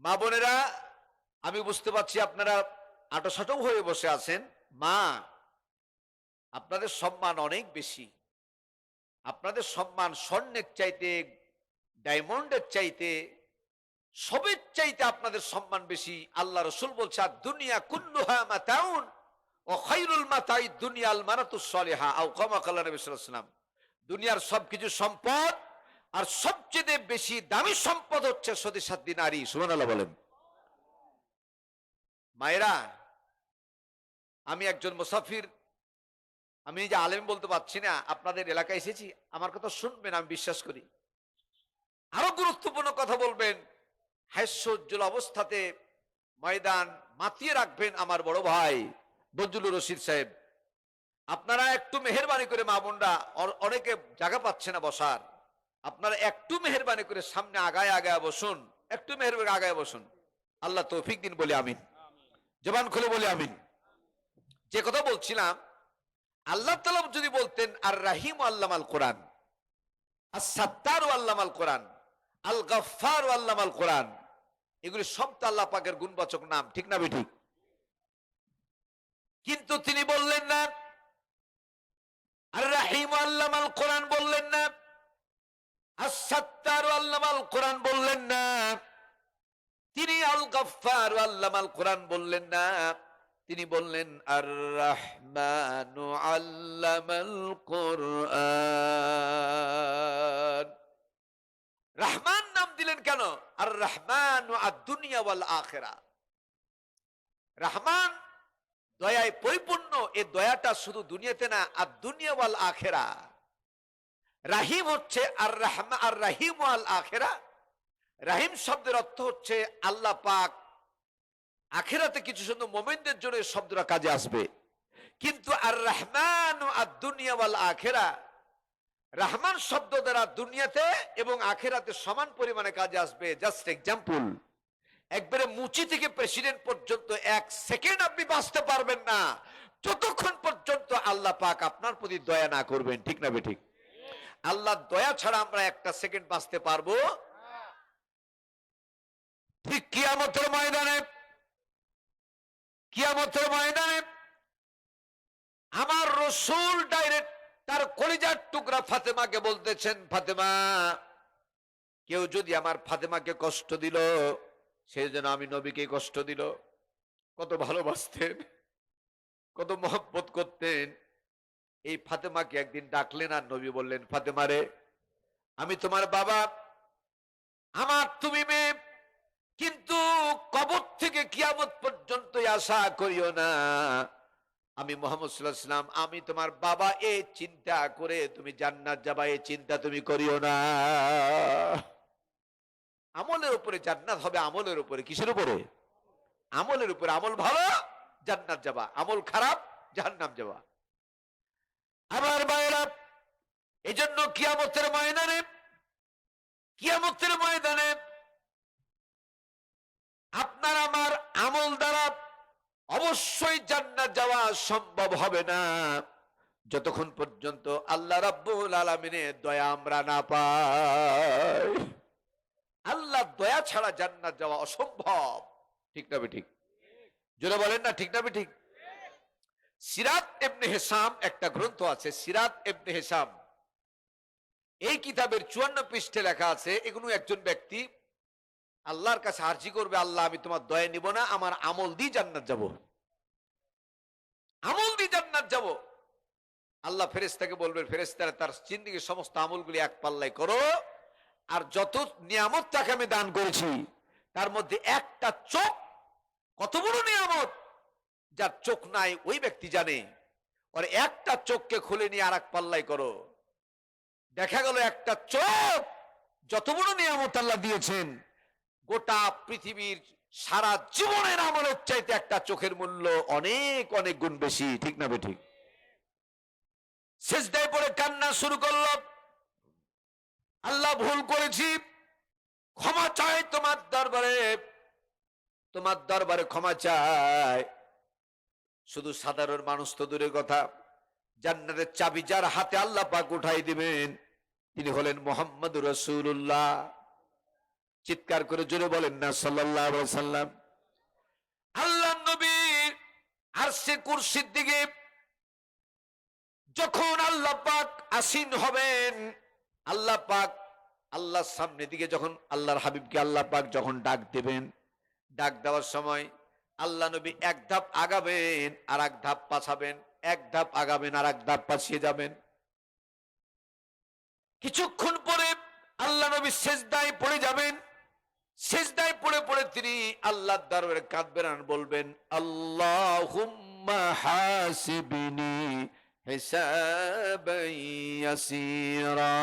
মা বোনেরা, আমি বুঝতে পারছি আপনারা আটোসাটো হয়ে বসে আছেন। মা, আপনাদের সম্মান অনেক বেশি, আপনাদের সম্মান স্বর্ণের চাইতে, ডায়মন্ডের চাইতে, সবের চাইতে আপনাদের সম্মান বেশি। আল্লাহ রাসূল বলছে, আর দুনিয়া কুল্লুহা মাতাউন ও খায়রুল মাতাই দুনিয়াল মারাতুস সালিহা আও কামা ক্বালা নবী সাল্লাল্লাহু আলাইহি ওয়াসাল্লাম। দুনিয়ার সবকিছু সম্পদ, আর সবচেয়ে বেশি দামি সম্পদ হচ্ছে সতীসাধ্যী নারী। সুবহানাল্লাহ বলেন। মায়েরা, আমি একজন মুসাফির, আমি যে আলেম বলতে পারছি না, আপনাদের এলাকায় এসেছি, আমার কথা শুনবেন, আমি বিশ্বাস করি। আরো গুরুত্বপূর্ণ কথা বলবেন, হাস্যোজ্জ্বল অবস্থাতে ময়দান মাতিয়ে রাখবেন আমার বড় ভাই বজলুর রশিদ সাহেব। আপনারা একটু মেহেরবানি করে, মা বোনরা অনেকে জায়গা পাচ্ছে না বসার, আপনারা একটু মেহেরবানি করে সামনে আগায় আগায় বসুন, একটু মেহেরবানি আগায় বসুন। আল্লাহ তৌফিক দিন, বলে আমিন। জবান খুলে বলে আমিন। যে কথা বলছিলাম, আল্লাহ তাআলা যদি বলতেন আর রাহিম আল্লামাল কোরআন, আর সাত্তার আল্লামাল কোরআন, আল গাফফার ও আল্লামাল কোরআন, এগুলি সব তো আল্লাহ পাকের গুণবাচক নাম, ঠিক না বেঠিক? কিন্তু তিনি বললেন না আর রাহিম আল্লামাল কোরআন বললেন না, আস-সাত্তার আল্লামাল কোরআন বললেন না, তিনি আল গাফফার আল্লামাল কোরআন বললেন না, তিনি বললেন আর রাহমানু আল্লামাল কোরআন। রহমান নাম দিলেন কেন? আর রহমানু আদ-দুনিয়া ওয়াল আখিরা। রহমান দয়ায় পরিপূর্ণ, এই দয়াটা শুধু দুনিয়াতে না, আদ-দুনিয়া ওয়াল আখিরা। রাহিম হচ্ছে আর রাহিম ওয়াল আখিরা। রাহিম শব্দের অর্থ হচ্ছে আল্লাহ পাক আখিরাতে কিছু শুধু মুমিনদের জন্য এই শব্দটা কাজে আসবে। কিন্তু আর রহমান আদ-দুনিয়া ওয়াল আখিরা, রহমান শব্দ দ্বারা দুনিয়াতে এবং আখিরাতে সমান পরিমাণে কাজে আসবে। জাস্ট এক্সাম্পল, একবারে মুচি থেকে প্রেসিডেন্ট পর্যন্ত 1 সেকেন্ড আপনি বাঁচতে পারবেন না যতক্ষণ পর্যন্ত আল্লাহ পাক আপনার প্রতি দয়া না করবেন, ঠিক না বেঠিক? আল্লাহর দয়া ছাড়া আমরা 1টা সেকেন্ড বাঁচতে পারবো? ঠিক কিয়ামতের ময়দানে, কিয়ামতের ময়দানে আমার রাসূল ডাইরেক্ট তার কলিজার টুকরা ফাতেমাকে বলতেছেন, ফাতেমা, কেউ যদি আমার ফাতেমাকে কষ্ট দিল, সেই জন্য আমি নবীকে কষ্ট দিল। কত ভালোবাসতেন, কত মহব্বত করতেন। এই ফাতেমাকে একদিন ডাকলেন আর নবী বললেন, ফাতেমা রে, আমি তোমার বাবা, আমার তুমি মেয়ে, কিন্তু কবর থেকে কিয়ামত পর্যন্ত আশা করিও না আমি মুহাম্মদ সাল্লাল্লাহু আলাইহি ওয়াসাল্লাম, আমি তোমার বাবা, এই চিন্তা করে তুমি জান্নাত যাবা, এই চিন্তা তুমি করিও না। আমলের উপরে জান্নাত হবে, আমলের উপরে। কিসের উপরে? আমলের উপরে। আমল ভালো জান্নাত যাবা, আমল খারাপ জাহান্নাম যাবা। আমার ভাইরা, এজন্য কিয়ামতের ময়দানে, কিয়ামতের ময়দানে আপনার আমার আমল দ্বারা অবশ্যই জান্নাত যাওয়া সম্ভব হবে না যতক্ষণ পর্যন্ত আল্লাহ রাব্বুল আলামিনের দয়া আমরা না পাই। আল্লাহ দয়া ছাড়া জান্নাত যাওয়া অসম্ভব, ঠিক না ঠিক? জোরে বলেন না, ঠিক না ঠিক? সিরাত ইবনে হিশাম একটা গ্রন্থ আছে, সিরাত ইবনে হিশাম। এই কিতাবের 54 পৃষ্ঠায় লেখা আছে, এগুলো একজন ব্যক্তি আল্লাহর কাছে আরজি করবে, আল্লাহ আমি তোমার দয়া নিব না, আমার আমল দিয়ে জান্নাত যাব, আমল দিয়ে জান্নাত যাব। আল্লাহ ফেরেশতাকে বলবেন, ফেরেশতারা তার জিন্দেগীর সমস্ত আমলগুলি এক পাল্লায় করো, আর যত নিয়ামত তাকে আমি দান করেছি তার মধ্যে একটা চোখ, কত বড় নিয়ামত, যার চোখ নাই ওই ব্যক্তি জানে, আর একটা চোখকে খুলে নিয়ে আর এক পাল্লায় করো। দেখা গেল একটা চোখ যত বড় নিয়ামত আল্লাহ দিয়েছেন, গোটা পৃথিবীর সারা জীবনের আমলের চাইতে একটা চোখের মূল্য অনেক অনেক গুণ বেশি, ঠিক না বেঠিক? সিজদায় পড়ে কান্না শুরু করলো, আল্লাহ ভুল করেছি, ক্ষমা চাই তোমার দরবারে, তোমার দরবারে ক্ষমা চাই। শুধু সাধারণ মানুষ তো দূরের কথা, জান্নাতের চাবি যার হাতে আল্লাহ পাক উঠাই দিবেন তিনি হলেন মুহাম্মদুর রাসূলুল্লাহ। চিৎকার করে জোরে বলেন না সাল্লাল্লাহু আলাইহি ওয়াসাল্লাম। আল্লাহর নবী আরশে কুরসির দিকে যখন আল্লাহ পাক আসীন হবেন, আল্লাহ পাক আল্লাহর সামনে দিকে যখন আল্লাহর হাবিবকে আল্লাহ পাক যখন ডাক দেবেন, ডাক দেওয়ার সময় আল্লাহ নবী এক ধাপ আগাবেন আর এক ধাপ পাছাবেন, এক ধাপ আগাবেন আর এক ধাপ পাছিয়ে যাবেন। কিছুক্ষণ পরে আল্লাহ নবী সিজদায় পড়ে যাবেন, সিজদায় পড়ে পড়ে তিনি আল্লাহর দরবারে কাঁদবেন আর বলবেন, আল্লাহুম্মা হাসিবনি হিসাবান ইয়াসীরা।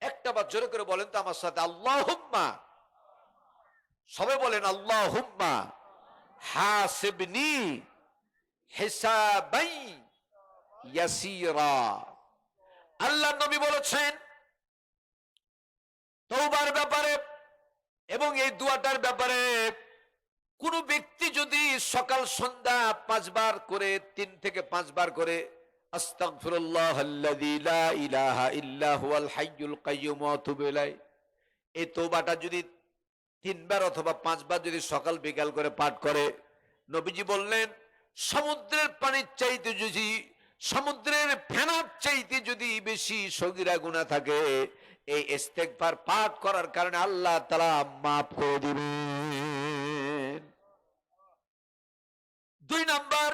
একটা বার জোরে করে বলেন তো আমার সাথে, আল্লাহুম্মা, সবাই বলেন আল্লাহুম্মা হাসিবনি হিসাবান ইয়াসীরা। আল্লাহ নবী বলেছেন তওবার ব্যাপারে এবং এই দুয়াটার ব্যাপারে, কোন ব্যক্তি যদি সকাল সন্ধ্যা 5 বার করে, 3 থেকে 5 বার করে আস্তাগফিরুল্লাহাল্লাযী লা ইলাহা ইল্লা হুয়াল হাইয়ুল কাইয়্যুম ওয়া আতুবু ইলাইহি। এই তওবাটা যদি 3 বার অথবা 5 বার যদি সকাল বিকাল করে পাঠ করে, নবীজি বললেন সমুদ্রের পানির চাইতে যদি, সমুদ্রের ফেনার চাইতে যদি বেশি সগীরা গুনাহ থাকে, এই ইস্তেগফার পাঠ করার কারণে আল্লাহ তাআলা মাফ করে দিবেন। 2 নাম্বার,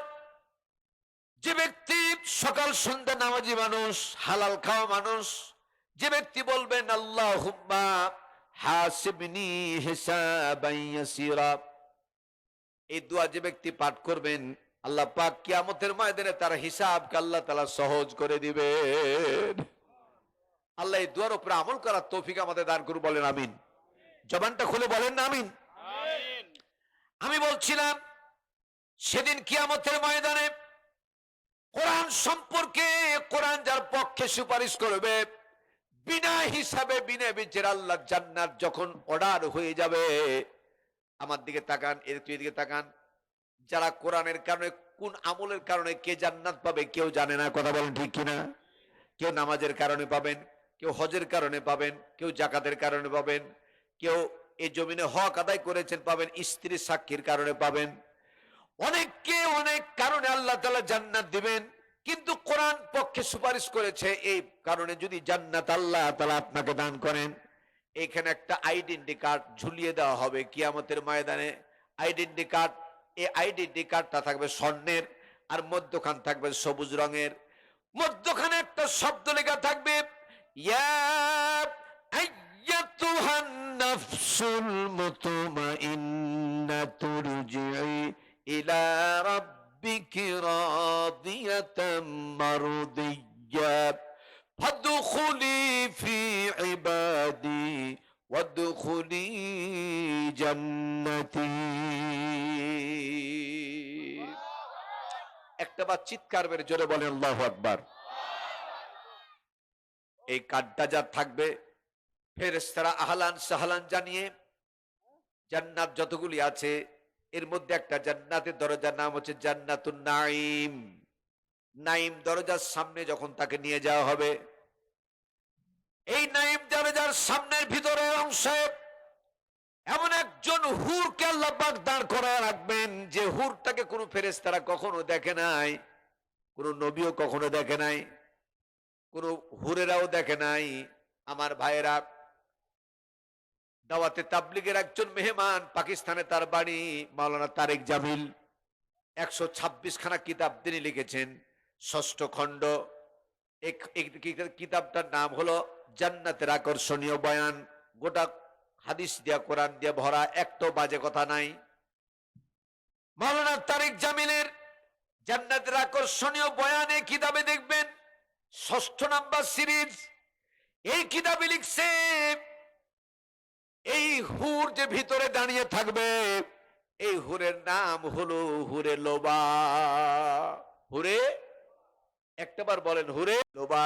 যে ব্যক্তি সকাল সন্ধ্যা নামাজি মানুষ, হালাল খাওয়া মানুষ, যে ব্যক্তি বলবেন আল্লাহুম্মা হাসিবনি হিসাবান ইয়াসিরা, এই দোয়া যে ব্যক্তি পাঠ করবেন, আল্লাহ পাক কিয়ামতের ময়দানে তার হিসাবকে আল্লাহ তাআলা সহজ করে দিবেন। আল্লাহ এই দোয়ার উপরে আমল করার তৌফিক আমাদের দান করুন, বলেন আমিন। জবানটা খুলে বলেন না আমিন। আমি বলছিলাম সেদিন কিয়ামতের ময়দানে কোরআন সম্পর্কে, কোরআন যার পক্ষে সুপারিশ করবে, বিনা হিসাবে বিনা বিচারে আল্লাহ জান্নাত যখন অর্ডার হয়ে যাবে, আমার দিকে তাকান, এদিকে তাকান, যারা কোরআনের কারণে, কোন আমলের কারণে কে জান্নাত পাবে কেউ জানে না, কথা বলেন ঠিক কিনা? কেউ নামাজের কারণে পাবেন, কেউ হজের কারণে পাবেন, কেউ যাকাতের কারণে পাবেন, কেউ এই জমিনে হক আদায় করেছেন পাবেন, স্ত্রীর সাক্ষীর কারণে পাবেন, অনেককে অনেক কারণে আল্লাহ তাআলা জান্নাত দিবেন। কিন্তু কোরআন পক্ষে সুপারিশ করেছে, এই কারণে যদি জান্নাত আল্লাহ তাআলা আপনাকে দান করেন, এখানে একটা আইডেন্টি কার্ড ঝুলিয়ে দেওয়া হবে কিয়ামতের ময়দানে। আইডেন্টি কার্ড, এই আইডেন্টি কার্ডটা থাকবে স্বর্ণের, আর মধ্যখান থাকবে সবুজ রঙের। মধ্যখানে একটা শব্দ লেখা থাকবে, ইয়া আইয়াতুহান নাফসুল মুতমাইন্নাতু রুজিই ইলা রাব্বিকি রাদিয়াতাম মারদিয়্যা ফাদখুলি ফি ইবাদি ওয়াদখুলি জান্নাতি। একটা বার চিৎকার মেরে জোরে বলেন আল্লাহু আকবার। এই কার্ডটা যা থাকবে, ফেরেশতারা আহলান সাহলান জানিয়ে জান্নাত যতগুলি আছে এর মধ্যে একটা জান্নাতের দরজার নাম হচ্ছে জান্নাতুন নাঈম। নাঈম দরজার সামনে যখন তাকে নিয়ে যাওয়া হবে, এই নাঈম দরজার সামনের ভিতরের অংশে এমন একজন হুরকে আল্লাহ পাক দাঁড় করায় রাখবেন, যে হুরটাকে কোনো ফেরেশতারা কখনো দেখে নাই, কোনো নবীও কখনো দেখে নাই, কোনো হুরেরাও দেখে নাই। আমার ভাইয়েরা, দাওয়াতে তাবলিগের একজন মেহমান, পাকিস্তানে তার বাড়ি, মাওলানা তারেক জামিল 126 খানা কিতাব তিনি লিখেছেন, 6ষ্ঠ খণ্ড। কিতাবটার নাম হলো জান্নাতের আকর্ষণীয় বয়ান। গোটা হাদিস দিয়া কোরআন দিয়া ভরা, একটাও বাজে কথা নাই। মাওলানা তারেক জামিলের জান্নাতের আকর্ষণীয় বয়ানে কিতাবে দেখবেন 6ষ্ঠ নাম্বার সিরিজ। এই কিতাবে লিখছে, এই হুর যে ভিতরে দাঁড়িয়ে থাকবে, এই হুরের নাম হলো হুরে লোবা। হুরে, একটাবার বলেন হুরে লোবা।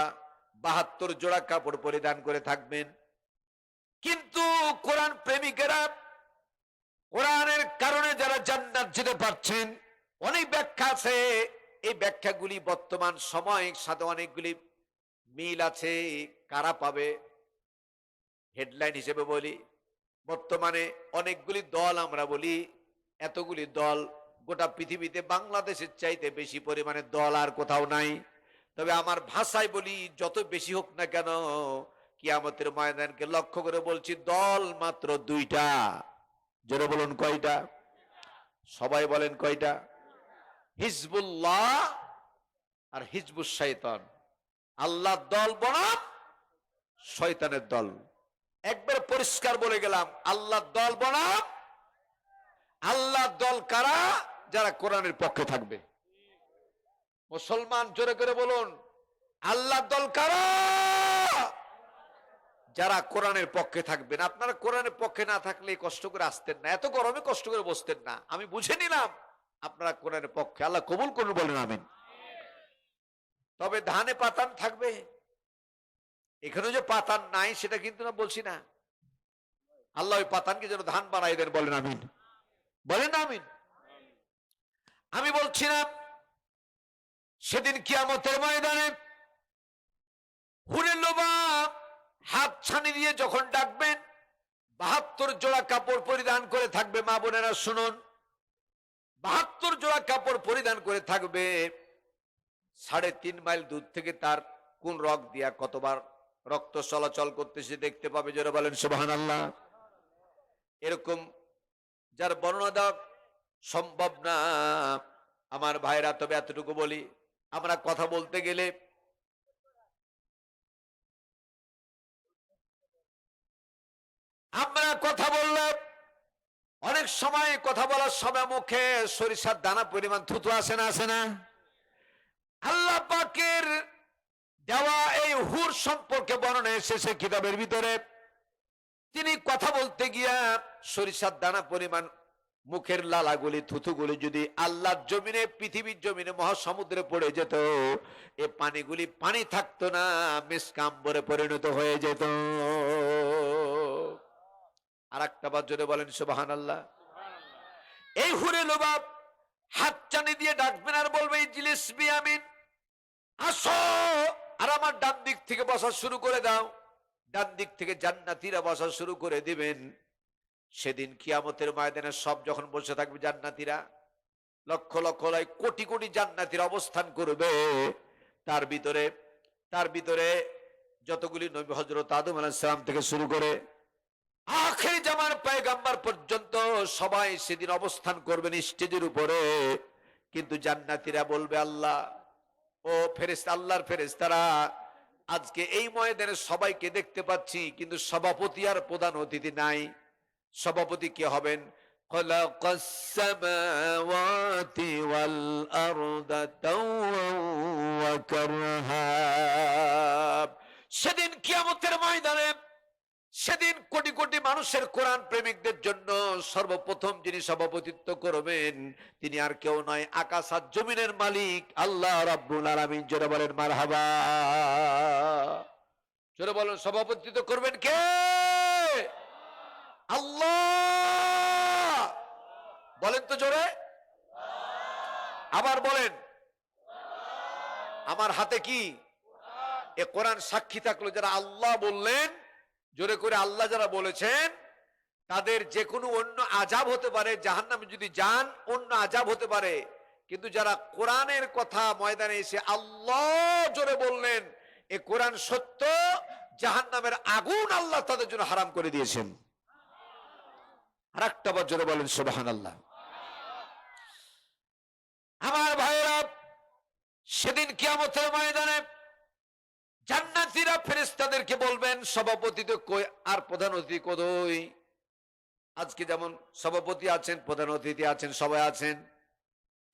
72 জোড়া কাপড় পরিধান করে থাকবেন। কিন্তু কোরআন প্রেমিকেরা, কোরআনের কারণে যারা জান্নাত যেতে পারছেন, অনেক ব্যাখ্যা আছে। এই ব্যাখ্যাগুলি বর্তমান সময়ের সাথে অনেকগুলি মিল আছে। কারা পাবে? হেডলাইন হিসেবে বলি, বর্তমানে অনেকগুলি দল আমরা বলি, এতগুলি দল গোটা পৃথিবীতে বাংলাদেশের চাইতে বেশি পরিমাণে দল আর কোথাও নাই। তবে আমার ভাষায় বলি, যত বেশি হোক না কেন, কিয়ামতের ময়দানকে লক্ষ্য করে বলছি, দল মাত্র 2টা। জোরে বলুন কয়টা? সবাই বলেন কয়টা? হিজবুল্লাহ আর হিজবুশ শয়তান। আল্লাহর দল বনাম শয়তানের দল। একবার পরিষ্কার বলে গেলাম, আল্লাহর দল বনাম। আল্লাহর দল কারা? যারা কোরআনের পক্ষে থাকবে। মুসলমান জোরে করে বলুন, আল্লাহর দল কারা? যারা কোরআনের পক্ষে থাকবেন। আপনারা কোরআনের পক্ষে না থাকলে কষ্ট করে আসতেন না, এত গরমে কষ্ট করে বসতেন না। আমি বুঝে নিলাম আপনারা কোরআনের পক্ষে। আল্লাহ কবুল করুন, বলেন আমিন। তবে ধানে পাতান থাকবে। এখানে যে পাতান নাই সেটা কিন্তু না বলছি না। আল্লাহ ওই পাতানকে যেন ধান বানাই দেন, বলেন আমিন। বলেন আমিন। আমি বলছিলাম সেদিন কিয়ামতের ময়দানে হুরে লোবা হাত ছানি দিয়ে যখন ডাকবেন 72 জোড়া কাপড় পরিধান করে থাকবে। মা বোনেরা শুনুন, 72 জোড়া কাপড় পরিধান করে থাকবে। 3.5 মাইল দূর থেকে তার কোন রগ দিয়া কতবার রক্ত চলাচল করতেছে দেখতে পাবে। জোরে বলেন সুবহানাল্লাহ। এরকম যার বর্ণনা দেওয়া সম্ভব না আমার ভাইরা, তবে এতটুকু বলি, আমরা কথা বলতে গেলে আমরা কথা বললে অনেক সময় কথা বলার সময় মুখে সরিষার দানা পরিমাণ থুতু আসে না, আসে না? আল্লাহ পাকের দেওয়া এই হুর সম্পর্কে বর্ণনা এসেছে কিতাবের ভিতরে। তিনি কথা বলতে গিয়া সরিষার দানা পরিমাণ মুখের লালাগুলি থুতুগুলি যদি আল্লাহর জমিনে, পৃথিবীর জমিনে, মহাসমুদ্রে পড়ে যেত, এ পানিগুলি পানি থাকতো না, মিসকাম্বরে পরিণত হয়ে যেত। আর একটা বার জোরে বলেন সুবহানাল্লাহ। এই হুরে লোবাব হাত টানি দিয়ে ডাকবেন আর বলবে ইজলিস বিয়ামিন, আসো, আর আমার ডান দিক থেকে বসা শুরু করে দাও। ডান দিক থেকে জান্নাতীরা বসা শুরু করে দিবেন। সেদিন কিয়ামতের ময়দানে সব যখন বসে থাকবে জান্নাতীরা, লক্ষ লক্ষ নয় কোটি কোটি জান্নাতীরা অবস্থান করবে। তার ভিতরে যতগুলি নবী হযরত আদম আলাইহিস সালাম থেকে শুরু করে আখির জামার পয়গম্বর পর্যন্ত সবাই সেদিন অবস্থান করবেন স্টেজের উপরে। কিন্তু জান্নাতীরা বলবে, আল্লাহ, ও ফেরেশতা, আল্লাহর ফেরেশতারা, আজকে এই ময়দানে সবাইকে দেখতে পাচ্ছি, কিন্তু সভাপতি আর প্রধান অতিথি নাই। সভাপতি কে হবেন? খালাকাস সামাওয়াতি ওয়াল আরদা তাওয়ান ওয়া কারহা। সেদিন কিয়ামতের ময়দানে, সেদিন কোটি কোটি মানুষের কোরআন প্রেমিকদের জন্য সর্বপ্রথম যিনি সভাপতিত্ব করবেন তিনি আর কেউ নয়, আকাশ আর জমিনের মালিক আল্লাহ রাব্বুল আলামিন। জোরে বলেন মারহাবা। জোরে বলেন, সভাপতিত্ব করবেন কে? আল্লাহ। বলেন তো জোরে, আবার বলেন। আমার হাতে কি এ কোরআন সাক্ষী থাকলো, যারা আল্লাহ বললেন, জোরে করে আল্লাহ যারা বলেছেন, তাদের যে কোনো অন্য আযাব হতে পারে, জাহান্নামে যদি যান অন্য আযাব হতে পারে, কিন্তু যারা কোরআনের কথা ময়দানে এসে আল্লাহ জোরে বললেন, এ কোরআন সত্য, জাহান্নামের আগুন আল্লাহ তাদের জন্য হারাম করে দিয়েছেন। আর একটা বার জোরে বলেন সুবহানাল্লাহ। আমার ভাইরা, সেদিন কিয়ামতের ময়দানে জান্নাতীরা ফেরেশতাদেরকে বলবেন, সভাপতি তো কই, আর প্রধান অতিথি কই? আজকে যেমন সভাপতি আছেন, প্রধান অতিথি আছেন, সবাই আছেন।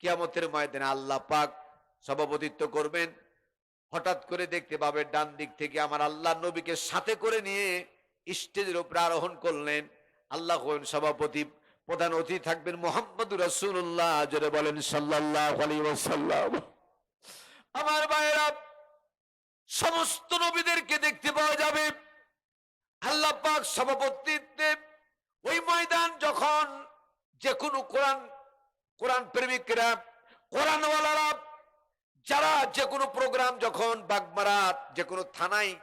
কিয়ামতের ময়দানে আল্লাহ পাক সভাপতিত্ব করবেন। হঠাৎ করে দেখতে পাবে ডান দিক থেকে আমার আল্লাহ নবীকে সাথে করে নিয়ে স্টেজের উপরে আরোহণ করলেন। আল্লাহ হলেন সভাপতি, প্রধান অতিথি থাকবেন মুহাম্মদুর রাসূলুল্লাহ। জোরে বলেন সাল্লাল্লাহু আলাইহি ওয়াসাল্লাম। আমার ভাইরা, সমস্ত নবীদেরকে দেখতে পাওয়া যাবে। আল্লাহ পাক সভাপতিত্বে ওই ময়দান যখন যে কোনো কোরআন প্রেমিকরা, কোরআনওয়ালারা, যারা যে কোনো প্রোগ্রাম যখন বাগমারাত, যে কোনো থানায়,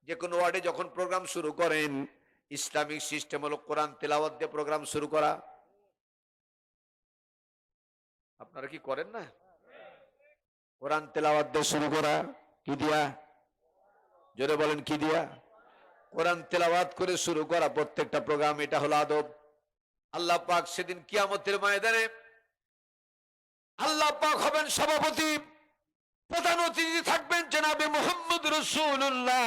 যে কোনো ওয়ার্ডে যখন প্রোগ্রাম শুরু করেন, ইসলামিক সিস্টেম হলো কোরআন তেলাওয়াত দিয়ে প্রোগ্রাম শুরু করা। আপনারা কি করেন না? কোরআন তেলাওয়াত দিয়ে শুরু করা। কি দিয়া? জোরে বলেন কি দিয়া? কোরআন তেলাওয়াত করে শুরু করা প্রত্যেকটা প্রোগ্রাম। এটা হলো আদব। আল্লাহ পাক সেদিন কিয়ামতের ময়দানে আল্লাহ পাক হবেন সভাপতি, প্রধান অতিথি থাকবেন জনাবে মুহাম্মদ রাসূলুল্লাহ।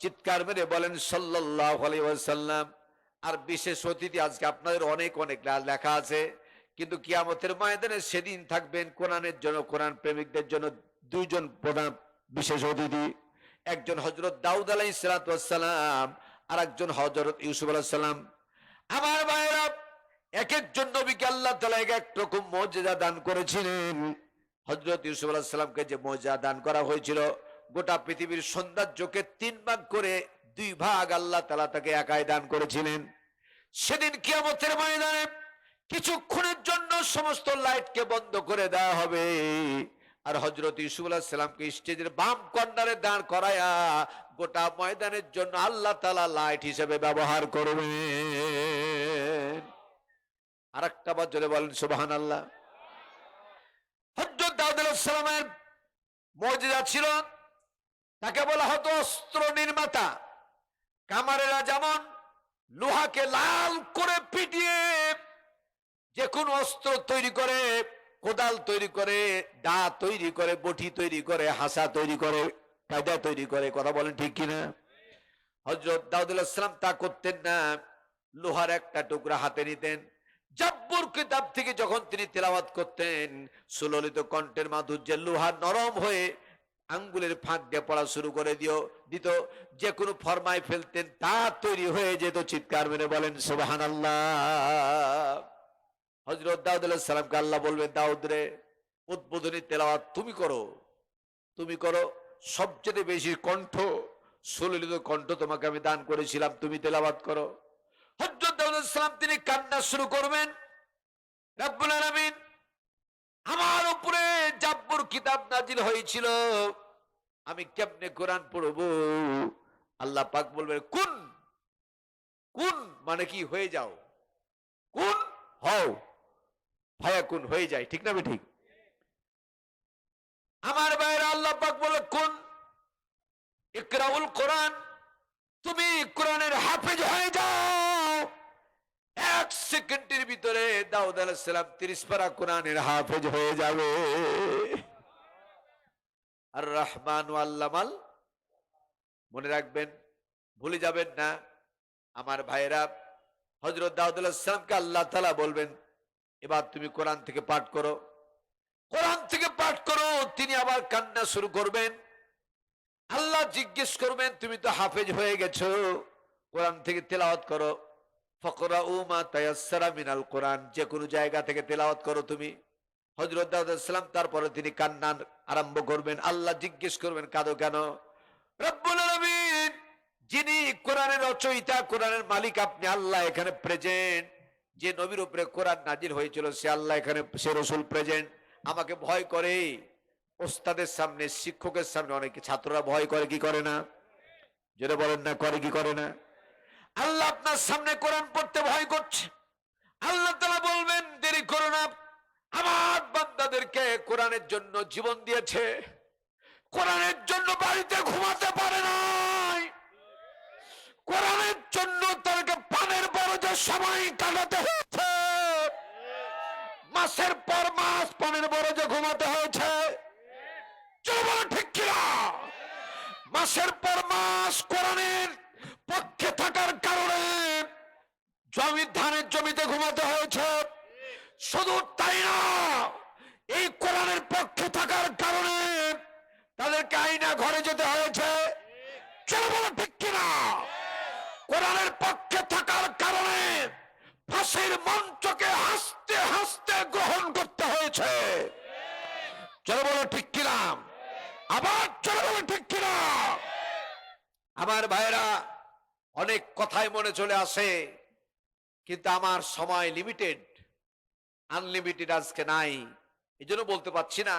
চিৎকার মেরে বলেন সাল্লাল্লাহু আলাইহি ওয়াসাল্লাম। আর বিশেষ অতিথি আজকে আপনাদের অনেক অনেক লেখা আছে, কিন্তু কিয়ামতের ময়দানে সেদিন থাকবেন কোরআনের জন্য, কোরআন প্রেমিকদের জন্য দুইজন প্রধান বিশেষ অতিথি। একজন হযরত দাউদ আলাইহিস সালাম, আর একজন হযরত ইউসুফ আলাইহিস সালাম। আমার ভাইরা, এক একজন নবীকে আল্লাহ তাআলা এক রকম মুজিজা দান করেছিলেন। হযরত ইউসুফ আলাইহিস সালামকে যে মুজিজা দান করা হয়েছিল, গোটা পৃথিবীর সৌন্দর্যকে 3 ভাগ করে 2 ভাগ আল্লাহ তাআলা তাকে একাই দান করেছিলেন। সেদিন কিয়ামতের ময়দানে কিছুক্ষণের জন্য সমস্ত লাইটকে বন্ধ করে দেওয়া হবে, আর হযরত ইউসুফ আলাইহিস সালামকে স্টেজের বাম কর্নারে দাঁড় করায়া গোটা ময়দানের জন্য আল্লাহ তাআলা লাইট হিসেবে ব্যবহার করবেন। আরেকটা বার জোরে বলেন সুবহানাল্লাহ। হযরত দাউদ আলাইহিস সালামের মুজিজা ছিল, তাকে বলা হতো অস্ত্র নির্মাতা। কামারেরা যেমন লোহাকে লাল করে পিটিয়ে যে কোনো অস্ত্র তৈরি করে, কোদাল তৈরি করে, দা তৈরি করে, বটি তৈরি করে, হাসা তৈরি করে, কায়দা তৈরি করে, কথা বলেন ঠিক কিনা? হযরত দাউদ আলাইহিস সালাম তা করতেন না। লোহার একটা টুকরা হাতে নিতেন, জাব্বুর কিতাব থেকে যখন তিনি তেলাওয়াত করতেন, সুললিত কণ্ঠের মাধুর্যে লোহা নরম হয়ে আঙ্গুলের ফাঁক দিয়ে পড়া শুরু করে দিত। যে কোনো ফরমায় ফেলতেন, তা তৈরি হয়ে যেত। চিৎকার মেরে বলেন সুবহানাল্লাহ। হযরত দাউদ আলাইহিস সালামকে আল্লাহ বলবেন, দাউদ রে, উদ্বোধনী তেলাওয়াত তুমি করো, তুমি করো। সবচেয়ে বেশি কণ্ঠ, সুললিত কণ্ঠ তোমাকে আমি দান করেছিলাম, তুমি তেলাওয়াত করো। হযরত দাউদ আলাইহিস সালাম তিনি কান্না শুরু করবেন, রব্বুল আলামিন আমার উপরে জাব্বুর কিতাব নাজিল হয়েছিল, আমি কেমনে কোরআন পড়বো? আল্লাহ পাক বলবেন, কুন, কুন মানে কি? হয়ে যাও, কুন হও, ফায়াকুন হয়ে যায়, ঠিক না? ঠিক। আমার ভাইরা, আল্লাহ পাক বলে কুন ইকরাউল কোরআন, তুমি কোরআনের হাফেজ হয়ে যাও। এক সেকেন্ডের ভিতরে দাউদ আলাইহিস সালাম 30 পারা কোরআনের হাফেজ হয়ে যাবে। আর রহমান আল্লামাল, মনে রাখবেন, ভুলে যাবেন না আমার ভাইরা। হযরত দাউদ আলাইহিস সালামকে আল্লাহ তাআলা বলবেন, এবার তুমি কোরআন থেকে পাঠ করো, কোরআন থেকে পাঠ করো। তিনি আবার কান্না শুরু করবেন। আল্লাহ জিজ্ঞেস করবেন, তুমি তো হাফেজ হয়ে গেছো, কোরআন থেকে তেলাওয়াত করো। ফাকরাউ মা তায়াসসারা মিনাল কোরআন, যে কোনো জায়গা থেকে তেলাওয়াত করো তুমি। হযরত দাউদ আলাইহিস সালাম তারপরে তিনি কান্না আরম্ভ করবেন। আল্লাহ জিজ্ঞেস করবেন, কাঁদো কেন? রব্বুল আলামিন, যিনি কোরআনের রচয়িতা, কোরআনের মালিক আপনি আল্লাহ, এখানে প্রেজেন্ট। যে নবীর উপরে কোরআন নাজিল হয়েছিল সে আল্লাহ এখানে, সে রাসূল প্রেজেন্ট। আমাকে ভয় করে, ওস্তাদের সামনে, শিক্ষকের সামনে অনেকে ছাত্ররা ভয় করে, কি করে না? যেটা বলেন না, করে কি করে না? আল্লাহ আপনার সামনে কোরআন পড়তে ভয় করছে। আল্লাহ তাআলা বলবেন, দেরি করো না, আমার বান্দাদেরকে কোরআনের জন্য জীবন দিয়েছে, কোরআনের জন্য বাড়িতে ঘুমাতে পারে নাই, কোরআনের জন্য তাদেরকে পানের বরজে সময় কাটাতে হয়েছে, মাসের পর মাস পানের বরজে ঘুমাতে হয়েছে। চলো ঠিক কিনা? মাসের পর মাস কোরআনের পক্ষে থাকার কারণে ধানের জমিতে ঘুমাতে হয়েছে। শুধু তাই না, এই কোরআনের পক্ষে থাকার কারণে তাদেরকে আয়না ঘরে যেতে হয়েছে। চলো বলো ঠিক কিনা? কোরআনের পক্ষে থাকার কারণে ফাঁসির মঞ্চকে হাসতে হাসতে গ্রহণ করতে হয়েছে। চলো বলো ঠিক কিনা? আবার চলো বলো ঠিক কিনা? আমার ভাইরা, অনেক কথাই মনে চলে আসে, কিন্তু আমার সময় লিমিটেড, আনলিমিটেড আজকে নাই, এজন্য বলতে পারছি না।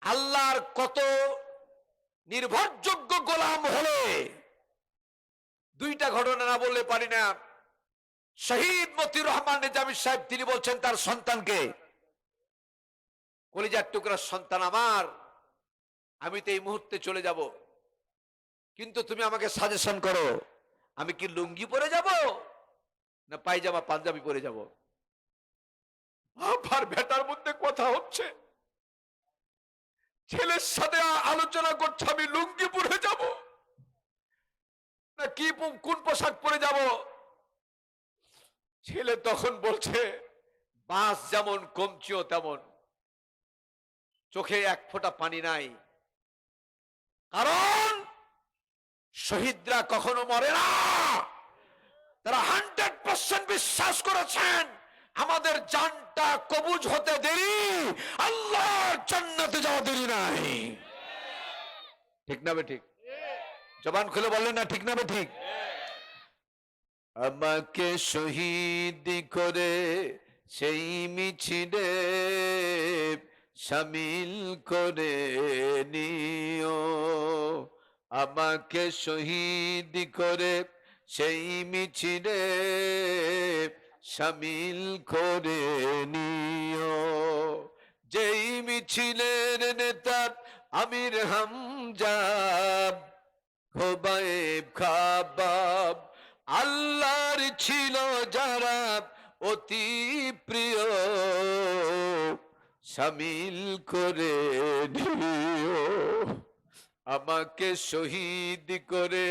আল্লাহর কত নির্ভরযোগ্য গোলাম হলে, দুইটা ঘটনা না বললে পারি না। শহীদ মতিউর রহমান নিজামী সাহেব তিনি বলছেন তার সন্তানকে, কলিজার টুকরার সন্তান আমার, আমি তো এই মুহূর্তে চলে যাব, কিন্তু তুমি আমাকে সাজেশন করো, আমি কি লুঙ্গি পরে যাব না পায়জামা পাঞ্জাবি পরে যাব? আবার বেটার মধ্যে কথা হচ্ছে, ছেলের সাথে আলোচনা করছে আমি লুঙ্গি পরে যাব না কি কোন পোশাক পরে যাব। ছেলে তখন বলছে, বাঁশ যেমন কমচিও তেমন, চোখে এক ফোঁটা পানি নাই, কারণ শহীদরা কখনো মরে না। তারা 100% বিশ্বাস করেছেন আমাদের জানটা কবুজ হতে দেরি, আল্লাহর জান্নাতে যাওয়া দেরি নাই। ঠিক না বে ঠিক? জবান খুলে বললেন না ঠিক না বে ঠিক? আমাকে শহীদ করে সেই মিছিলে শামিল করে নিও, আমাকে শহীদ করে সেই মিছিলে শামিল করে নিও। যেই মিছিলের নেতা আমির হামজা, খোবায়েব খাবাব আল্লাহর ছিল যারা অতি প্রিয়, শামিল করে দিও, আমাকে শহীদ করে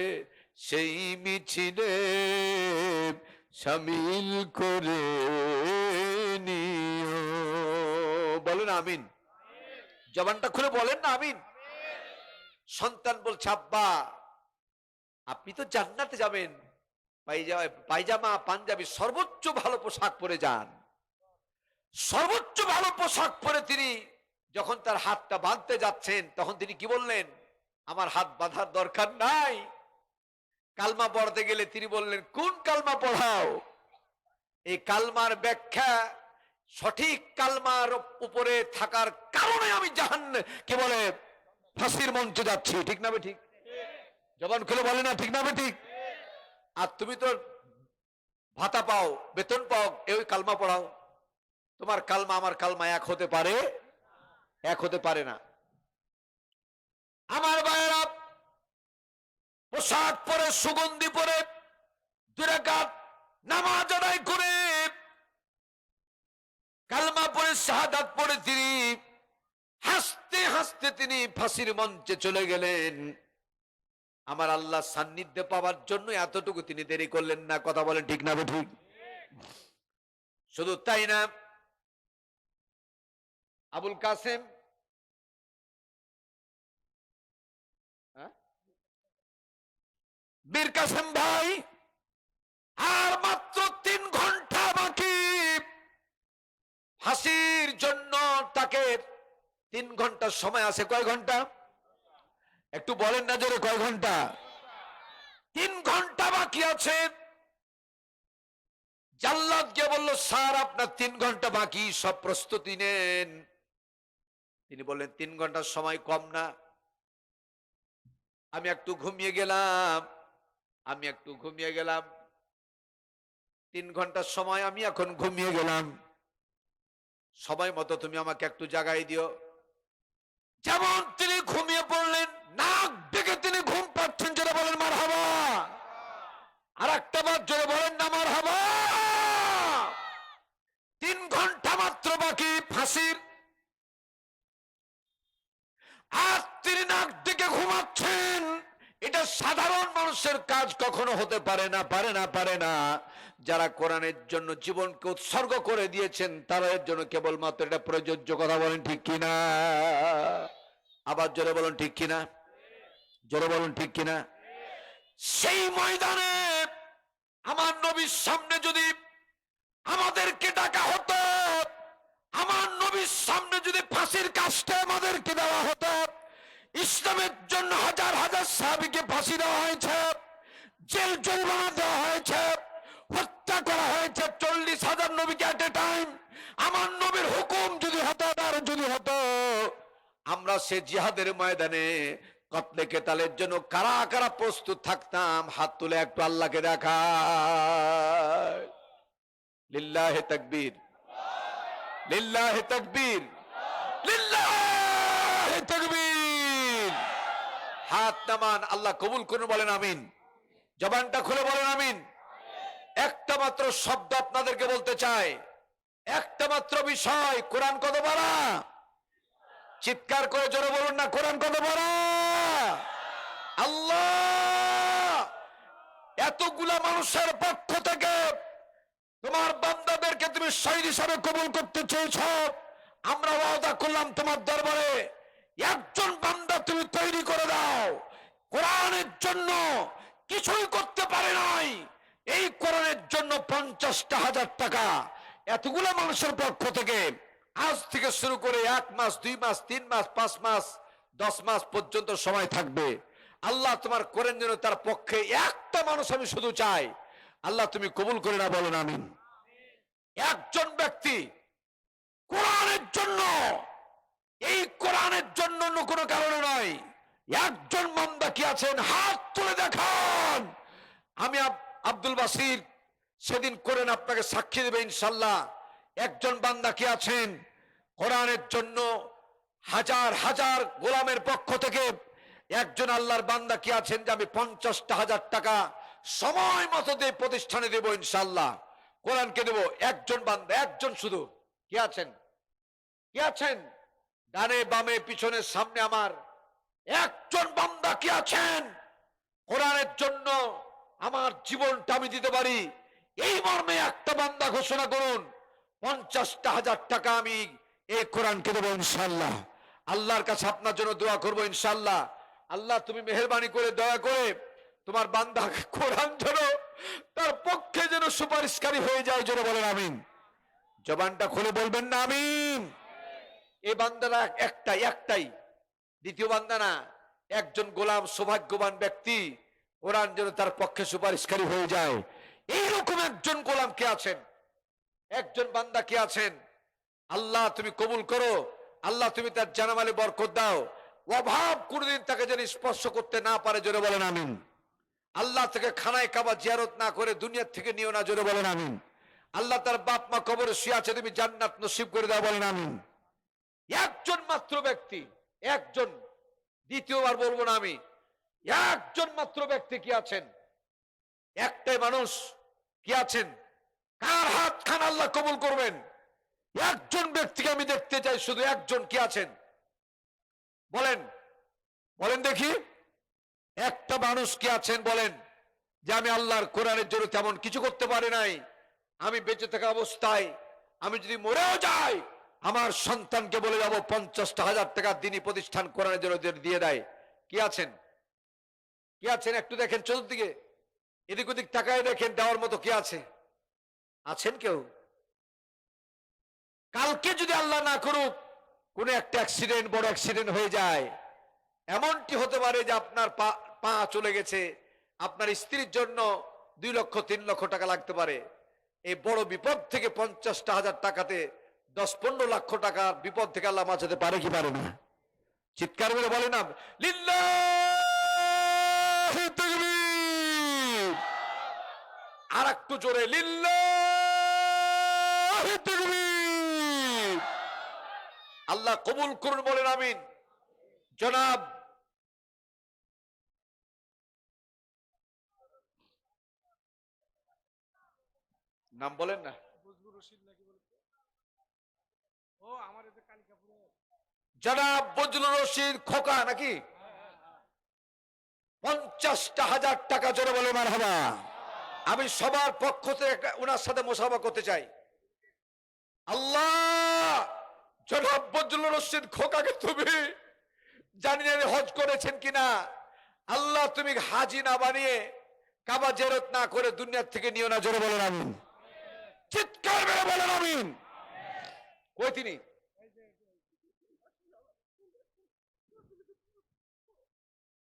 সেই মিছিলে শামিল করে নিও। বলেন আমিন। জবানটা খুলে বলেন না আমিন। সন্তান বলছে, আব্বা আপনি তো জান্নাতে যাবেন, পায়জামা পাঞ্জাবি সর্বোচ্চ ভালো পোশাক পরে যান। সর্বোচ্চ ভালো পোশাক পরে তিনি যখন তার হাতটা বাঁধতে যাচ্ছেন, তখন তিনি কি বললেন? আমার হাত বাঁধার দরকার নাই। কালমা পড়তে গেলে তিনি বললেন, কোন কালমা পড়াও? এই কালমার ব্যাখ্যা, সঠিক কালমার উপরে থাকার কারণে আমি জাহান্নামে কি বলে ফাঁসির মঞ্চে যাচ্ছি। ঠিক না ঠিক? জবান খুলে বলে না ঠিক না ঠিক? আর তুমি তো ভাতা পাও, বেতন পাও, এই কালমা পড়াও। তোমার কালমা আমার কালমা এক হতে পারে? এক হতে পারে না। আমার ভাইয়েরা, পোশাক পরে, সুগন্ধি পরে, 2 রাকাত নামাজ আদায় করে, কালমা পড়ে, শাহাদাত পড়ে তিনি হাসতে হাসতে তিনি ফাঁসির মঞ্চে চলে গেলেন। আমার আল্লাহ সান্নিধ্যে পাওয়ার জন্য এতটুকু তিনি দেরি করলেন না। কথা বলেন ঠিক না ঠিক? শুধু তাই না, আবুল কাসেম বীর কাসেম ভাই, আর মাত্র 3 ঘন্টা বাকি ফাঁসির জন্য। তাকে 3 ঘন্টা সময় আছে। কয় ঘন্টা? একটু বলেন না জোরে, কয় ঘন্টা? 3 ঘন্টা বাকি আছে। জাল্লাদ গিয়ে বলল, স্যার আপনার 3 ঘন্টা বাকি, সব প্রস্তুতি নেন। তিনি বললেন, 3 ঘন্টার সময় কম না, আমি একটু ঘুমিয়ে গেলাম, 3 ঘন্টার সময় আমি এখন ঘুমিয়ে গেলাম, সময় মতো তুমি আমাকে একটু জাগাই দিও। যেমন তিনি ঘুমিয়ে পড়লেন, নাক ডেকে তিনি ঘুম পাচ্ছেন। জোরে বলেন মারহাবা। আর একটা বার জোরে বলেন না মারহাবা। 3 ঘন্টা মাত্র বাকি ফাঁসির, আর তিনি নাক ডেকে ঘুমাচ্ছেন। এটা সাধারণ মানুষের কাজ কখনো হতে পারে না। যারা কোরআনের জন্য জীবনকে উৎসর্গ করে দিয়েছেন, তারা এর জন্য কেবলমাত্র এটা প্রযোজ্য। কথা বলেন ঠিক কিনা? আবার জোরে বলেন ঠিক কিনা? জোরে বলেন ঠিক কিনা? সেই ময়দানে আমার নবীর সামনে যদি আমাদেরকে ডাকা হতো, আমার নবীর সামনে যদি ফাঁসির কাস্টে আমাদেরকে দেওয়া হতো, ইসলামের জন্য হাজার হাজার সাহাবীকে ফাঁসি দেওয়া হয়েছে, জেল জরিমানা দেওয়া হয়েছে, হত্যা করা হয়েছে 40,000 নবীকে এট এ টাইম। আমার নবীর হুকুম যদি হতো, আর যদি হতো, আমরা সে জিহাদের ময়দানে কতলে কেতালের জন্য কারা কারা প্রস্তুত থাকতাম? হাত তুলে একটু আল্লাহকে দেখায়। লিল্লাহে তাকবীর, লিল্লাহে তাকবীর, লিল্লাহে তাকবীর। হাত নামান, আল্লাহ কবুল করুন। বলেন আমিন। জবানটা খুলে বলেন আমিন। একটা মাত্র শব্দ আপনাদেরকে বলতে চাই, একটা মাত্র বিষয়, কোরআন কত বড়? চিৎকার করে জোরে বলুন না, কোরআন কত বড়? আল্লাহ এতগুলা মানুষের পক্ষ থেকে তোমার বান্দাদেরকে তুমি শহীদ হিসাবে কবুল করতে চেয়েছ। আমরা ওয়াদা করলাম তোমার দরবারে, একজন বান্দা তুমি তৈরি করে দাও। কোরআনের জন্য কিছুই করতে পারে নাই, এই কোরআনের জন্য 50,000 টাকা এতগুলো মানুষের পক্ষ থেকে আজ থেকে শুরু করে 1 মাস, 2 মাস, 3 মাস, 5 মাস, 10 মাস পর্যন্ত সময় থাকবে। আল্লাহ তোমার করেন যেন তার পক্ষে একটা মানুষ আমি শুধু চাই, আল্লাহ তুমি কবুল করে না। বলেন আমিন। একজন ব্যক্তি কোরআনের জন্য এই কোরআনের জন্য অন্য কোনো কারণে নয়। একজন বান্দা কি আছেন হাত তুলে দেখান। আমি আব্দুল বাসির সেদিন করেন আপনাকে সাক্ষী দেবে ইনশাল্লাহ। একজন বান্দা কি আছেন কোরআনের জন্য হাজার হাজার গোলামের পক্ষ থেকে একজন আল্লাহর বান্দা কি আছেন যে আমি 50,000 টাকা সময় মতো দিয়ে প্রতিষ্ঠানে দেব ইনশাল্লাহ, কোরআনকে দেব। একজন বান্দা, একজন শুধু কি আছেন? কি আছেন? ডানে বামে পিছনে সামনে আমার একজন বান্দা কি আছেন কোরআনের জন্য আমার জীবনটা আমি দিতে পারি, এই মর্মে একটা বান্দা ঘোষণা করুন। 50,000 টাকা আমি এই কোরআনকে দেবো ইনশাল্লাহ। আল্লাহর কাছে আপনার জন্য দোয়া করবো ইনশাল্লাহ। আল্লাহ তুমি মেহেরবানি করে দয়া করে তোমার বান্দা কোরআন যেন তার পক্ষে যেন সুপারিশকারী হয়ে যায়, যেন বলেন আমিন। জবানটা খুলে বলবেন না আমিন। এই বান্দারা একটাই, দ্বিতীয় বান্দা না, একজন গোলাম সৌভাগ্যবান ব্যক্তি কোরআন যেন তার পক্ষে সুপারিশকারী হয়ে যায়, এইরকম একজন গোলাম কে আছেন, একজন বান্দা কে আছেন। আল্লাহ তুমি কবুল করো, আল্লাহ তুমি তার জানামালে বরকত দাও, অভাব কোনদিন তাকে যেন স্পর্শ করতে না পারে, জোরে বলেন আমিন। আল্লাহ থেকে খানায় কাবা জিয়ারত না করে দুনিয়ার থেকে নিও না, জোরে বলেন আমিন। আল্লাহ তার বাপ মা কবরে শুয়ে আছে, তুমি জান্নাত নসিব করে দাও, বলেন আমিন। একজন মাত্র ব্যক্তি, একজন, দ্বিতীয়বার বলবো না আমি, একজন মাত্র ব্যক্তি কি আছেন, একটাই মানুষ কি আছেন, কার হাত খান আল্লাহ কবুল করবেন? একজন ব্যক্তিকে আমি দেখতে চাই, শুধু একজন কি আছেন বলেন, বলেন দেখি, একটা মানুষ কি আছেন বলেন যে আমি আল্লাহর কোরআনের জন্য তেমন কিছু করতে পারি নাই, আমি বেঁচে থাকা অবস্থায় আমি যদি মরেও যাই আমার সন্তানকে বলে যাব 50,000 টাকা দিনী প্রতিষ্ঠান কোরআনের জন্য দিয়ে দেয়। কি আছেন? কি আছেন? একটু দেখেন চতুর্দিকে, এদিক ওদিক তাকায় দেখেন, দেওয়ার মতো কি আছে? আছেন কেউ? কালকে যদি আল্লাহ না করুক কোনো একটা অ্যাক্সিডেন্ট, বড় অ্যাক্সিডেন্ট হয়ে যায়, এমনটি হতে পারে যে আপনার পা চলে গেছে, আপনার স্ত্রীর জন্য 2 লক্ষ 3 লক্ষ টাকা লাগতে পারে। এই বড় বিপদ থেকে 50,000 টাকাতে 10-15 লক্ষ টাকার বিপদ থেকে আল্লাহ বাঁচাতে পারে কি পারে না? চিৎকার করে বলে না লিল্লাহি তাকবীর, আর একটু জোরে লিল্লাহি তাকবীর। আল্লাহ কবুল করুন, বলেন আমিন। জনাব নাম বলেন না, জনাব বজলুর রশিদ খোকা নাকি? 50,000 টাকা জোরে বলে মারহাবা। আমি সবার পক্ষ থেকে ওনার সাথে মোসাফা করতে চাই। আল্লাহ জনাব বজলুর রশিদ খোকাকে তুমি জানি না হজ করেছেন কিনা, আল্লাহ তুমি হাজি না বানিয়ে কাবা জিয়ারত না করে দুনিয়ার থেকে নিও না, জোরে বলেন আমিন। চিৎকার করে বলেন আমিন। কই তিনি?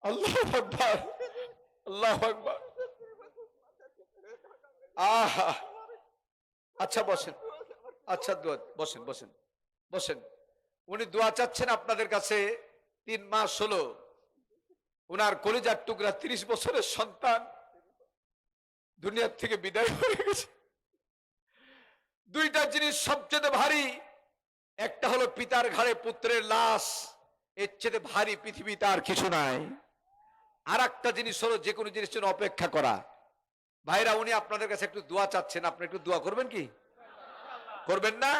আল্লাহু আকবার, আল্লাহু আকবার। আহা, আচ্ছা বসেন, আচ্ছা বসেন বসেন বসেন। উনি দোয়া চাচ্ছেন আপনাদের কাছে। 3 মাস হলো উনার কলিজার টুকরা 30 বছরের সন্তান দুনিয়ার থেকে বিদায় হয়ে গেছে। 2টা জিনিস সবচেয়ে ভারী, একটা হলো পিতার ঘাড়ে পুত্রের লাশ, এর চেয়ে ভারী পৃথিবীতে আর কিছু নাই। আর একটা জিনিস হলো যে কোনো জিনিসের জন্য অপেক্ষা করা। ভাইরা উনি আপনাদের কাছে একটু দোয়া চাচ্ছেন, আপনি একটু দোয়া করবেন কি করবেন না?